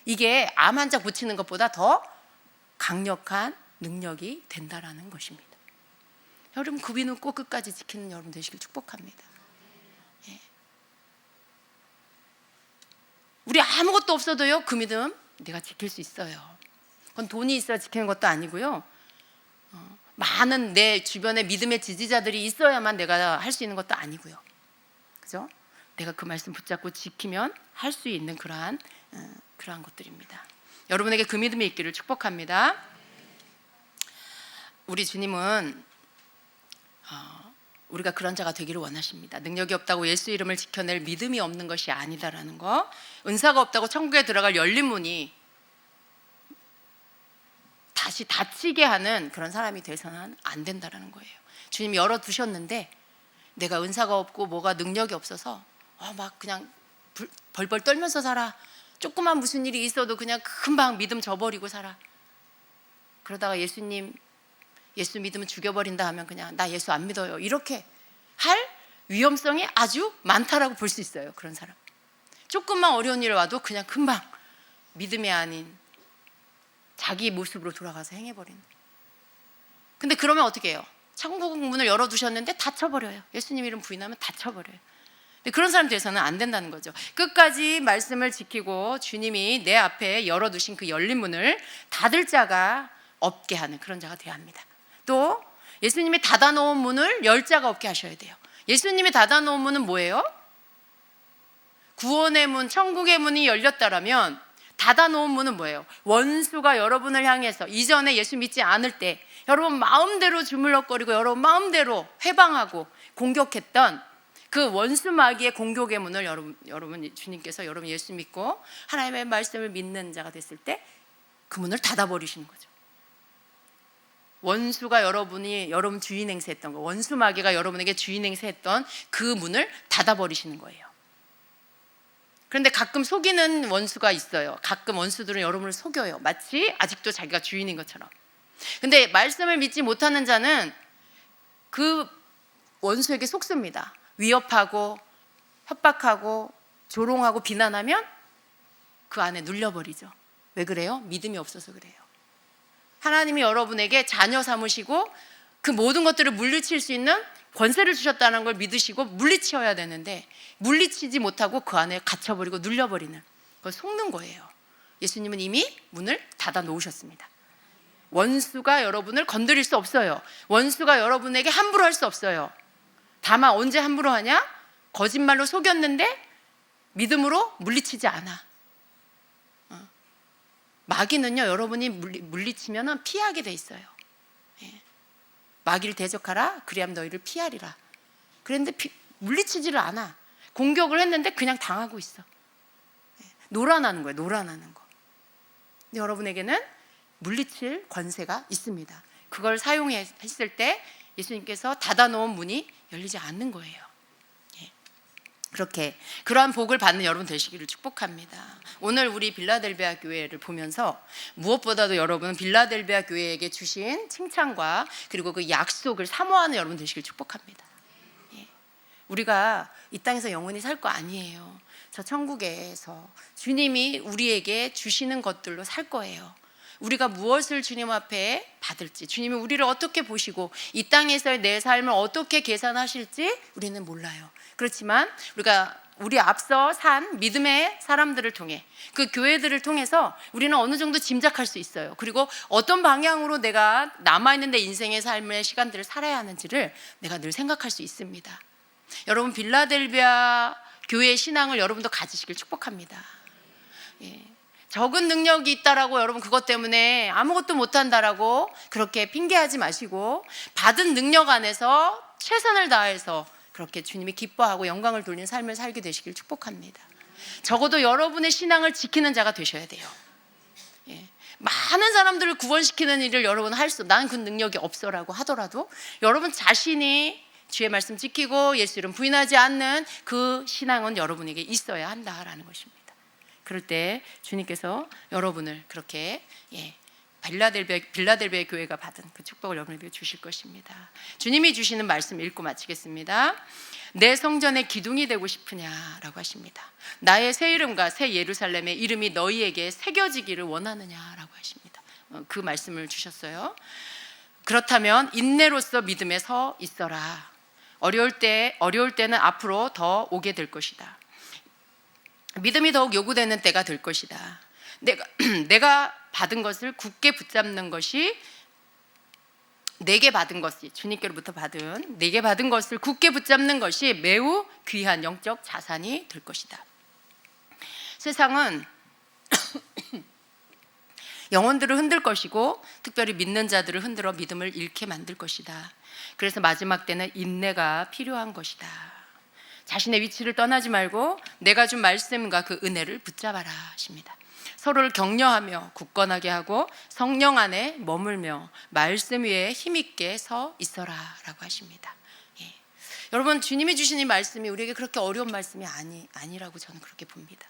이게 암 환자 고치는 것보다 더 강력한 능력이 된다라는 것입니다. 여러분 그 믿음 꼭 끝까지 지키는 여러분 되시길 축복합니다. 우리 아무것도 없어도요, 그 믿음 내가 지킬 수 있어요. 그건 돈이 있어야 지키는 것도 아니고요, 많은 내 주변에 믿음의 지지자들이 있어야만 내가 할 수 있는 것도 아니고요. 그죠? 내가 그 말씀 붙잡고 지키면 할 수 있는 그러한 것들입니다. 여러분에게 그 믿음이 있기를 축복합니다. 우리 주님은 우리가 그런 자가 되기를 원하십니다. 능력이 없다고 예수 이름을 지켜낼 믿음이 없는 것이 아니다라는 거, 은사가 없다고 천국에 들어갈 열린 문이 다시 닫히게 하는 그런 사람이 돼서는 안 된다라는 거예요. 주님이 열어두셨는데 내가 은사가 없고 뭐가 능력이 없어서 막 그냥 벌벌 떨면서 살아, 조그만 무슨 일이 있어도 그냥 금방 믿음 저버리고 살아, 그러다가 예수 믿으면 죽여버린다 하면 그냥 나 예수 안 믿어요, 이렇게 할 위험성이 아주 많다라고 볼 수 있어요. 그런 사람 조금만 어려운 일 와도 그냥 금방 믿음이 아닌 자기 모습으로 돌아가서 행해버리는. 근데 그러면 어떻게 해요? 천국 문을 열어두셨는데 닫혀버려요. 예수님 이름 부인하면 닫혀버려요. 근데 그런 사람 돼서는 안 된다는 거죠. 끝까지 말씀을 지키고 주님이 내 앞에 열어두신 그 열린 문을 닫을 자가 없게 하는 그런 자가 되어야 합니다. 또 예수님이 닫아놓은 문을 열 자가 없게 하셔야 돼요. 예수님이 닫아놓은 문은 뭐예요? 구원의 문, 천국의 문이 열렸다라면 닫아놓은 문은 뭐예요? 원수가 여러분을 향해서 이전에 예수 믿지 않을 때 여러분 마음대로 주물럭거리고 여러분 마음대로 회방하고 공격했던 그 원수 마귀의 공격의 문을 여러분 주님께서 여러분 예수 믿고 하나님의 말씀을 믿는 자가 됐을 때 그 문을 닫아버리시는 거죠. 원수가 여러분 주인 행세했던 거, 원수 마귀가 여러분에게 주인 행세했던 그 문을 닫아버리시는 거예요. 그런데 가끔 속이는 원수가 있어요. 가끔 원수들은 여러분을 속여요. 마치 아직도 자기가 주인인 것처럼. 근데 말씀을 믿지 못하는 자는 그 원수에게 속습니다. 위협하고 협박하고 조롱하고 비난하면 그 안에 눌려버리죠. 왜 그래요? 믿음이 없어서 그래요. 하나님이 여러분에게 자녀 삼으시고 그 모든 것들을 물리칠 수 있는 권세를 주셨다는 걸 믿으시고 물리쳐야 되는데 물리치지 못하고 그 안에 갇혀버리고 눌려버리는, 그걸 속는 거예요. 예수님은 이미 문을 닫아 놓으셨습니다. 원수가 여러분을 건드릴 수 없어요. 원수가 여러분에게 함부로 할 수 없어요. 다만 언제 함부로 하냐? 거짓말로 속였는데 믿음으로 물리치지 않아. 마귀는요, 여러분이 물리치면 피하게 돼 있어요. 예. 마귀를 대적하라, 그리하면 너희를 피하리라. 그런데 물리치지를 않아. 공격을 했는데 그냥 당하고 있어. 예. 놀아나는 거예요. 놀아나는 거. 근데 여러분에게는 물리칠 권세가 있습니다. 그걸 사용했을 때 예수님께서 닫아놓은 문이 열리지 않는 거예요. 예. 그렇게 그러한 복을 받는 여러분 되시기를 축복합니다. 오늘 우리 빌라델비아 교회를 보면서 무엇보다도 여러분은 빌라델비아 교회에게 주신 칭찬과 그리고 그 약속을 사모하는 여러분 되시기를 축복합니다. 예. 우리가 이 땅에서 영원히 살 거 아니에요. 저 천국에서 주님이 우리에게 주시는 것들로 살 거예요. 우리가 무엇을 주님 앞에 받을지, 주님이 우리를 어떻게 보시고 이 땅에서의 내 삶을 어떻게 계산하실지 우리는 몰라요. 그렇지만 우리가 우리 앞서 산 믿음의 사람들을 통해, 그 교회들을 통해서 우리는 어느 정도 짐작할 수 있어요. 그리고 어떤 방향으로 내가 남아있는 내 인생의 삶의 시간들을 살아야 하는지를 내가 늘 생각할 수 있습니다. 여러분, 빌라델비아 교회의 신앙을 여러분도 가지시길 축복합니다. 예. 적은 능력이 있다라고 여러분 그것 때문에 아무것도 못한다라고 그렇게 핑계하지 마시고, 받은 능력 안에서 최선을 다해서 그렇게 주님이 기뻐하고 영광을 돌리는 삶을 살게 되시길 축복합니다. 적어도 여러분의 신앙을 지키는 자가 되셔야 돼요. 예. 많은 사람들을 구원시키는 일을 여러분 나는 그 능력이 없어라고 하더라도 여러분 자신이 주의 말씀 지키고 예수 이름 부인하지 않는 그 신앙은 여러분에게 있어야 한다라는 것입니다. 그럴 때 주님께서 여러분을 그렇게 빌라델비아 교회가 받은 그 축복을 여러분에게 주실 것입니다. 주님이 주시는 말씀 읽고 마치겠습니다. 내 성전의 기둥이 되고 싶으냐라고 하십니다. 나의 새 이름과 새 예루살렘의 이름이 너희에게 새겨지기를 원하느냐라고 하십니다. 그 말씀을 주셨어요. 그렇다면 인내로서 믿음에 서 있어라. 어려울 때는 앞으로 더 오게 될 것이다. 믿음이 더욱 요구되는 때가 될 것이다. 내가 받은 것을 굳게 붙잡는 것이, 내게 받은 것이, 주님께로부터 받은 내게 받은 것을 굳게 붙잡는 것이 매우 귀한 영적 자산이 될 것이다. 세상은 영혼들을 흔들 것이고 특별히 믿는 자들을 흔들어 믿음을 잃게 만들 것이다. 그래서 마지막 때는 인내가 필요한 것이다. 자신의 위치를 떠나지 말고 내가 준 말씀과 그 은혜를 붙잡아라 하십니다. 서로를 격려하며 굳건하게 하고 성령 안에 머물며 말씀 위에 힘있게 서 있어라 라고 하십니다. 예. 여러분, 주님이 주신 이 말씀이 우리에게 그렇게 어려운 말씀이 아니라고 저는 그렇게 봅니다.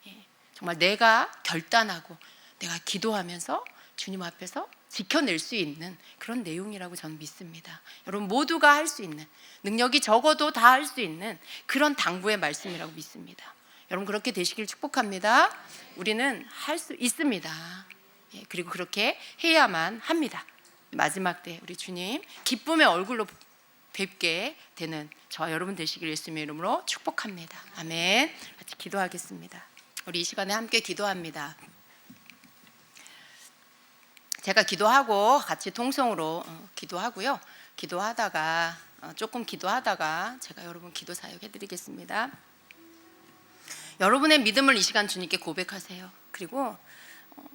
예. 정말 내가 결단하고 내가 기도하면서 주님 앞에서 지켜낼 수 있는 그런 내용이라고 저는 믿습니다. 여러분 모두가 할 수 있는, 능력이 적어도 다 할 수 있는 그런 당부의 말씀이라고 믿습니다. 여러분 그렇게 되시길 축복합니다. 우리는 할 수 있습니다. 예, 그리고 그렇게 해야만 합니다. 마지막 때 우리 주님 기쁨의 얼굴로 뵙게 되는 저와 여러분 되시길 예수님의 이름으로 축복합니다. 아멘. 같이 기도하겠습니다. 우리 이 시간에 함께 기도합니다. 제가 기도하고 같이 통성으로 기도하고요. 조금 기도하다가 제가 여러분 기도 사역해드리겠습니다. 여러분의 믿음을 이 시간 주님께 고백하세요. 그리고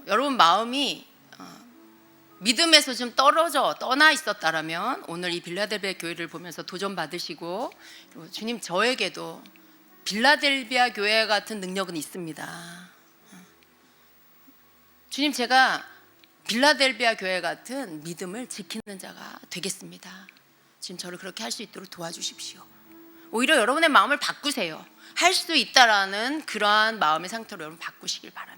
여러분 마음이 믿음에서 좀 떠나 있었다라면 오늘 이 빌라델비아 교회를 보면서 도전 받으시고, 주님 저에게도 빌라델비아 교회 같은 능력은 있습니다. 주님 제가 빌라델비아 교회 같은 믿음을 지키는 자가 되겠습니다. 지금 저를 그렇게 할 수 있도록 도와주십시오. 오히려 여러분의 마음을 바꾸세요. 할 수 있다라는 그러한 마음의 상태로 여러분 바꾸시길 바랍니다.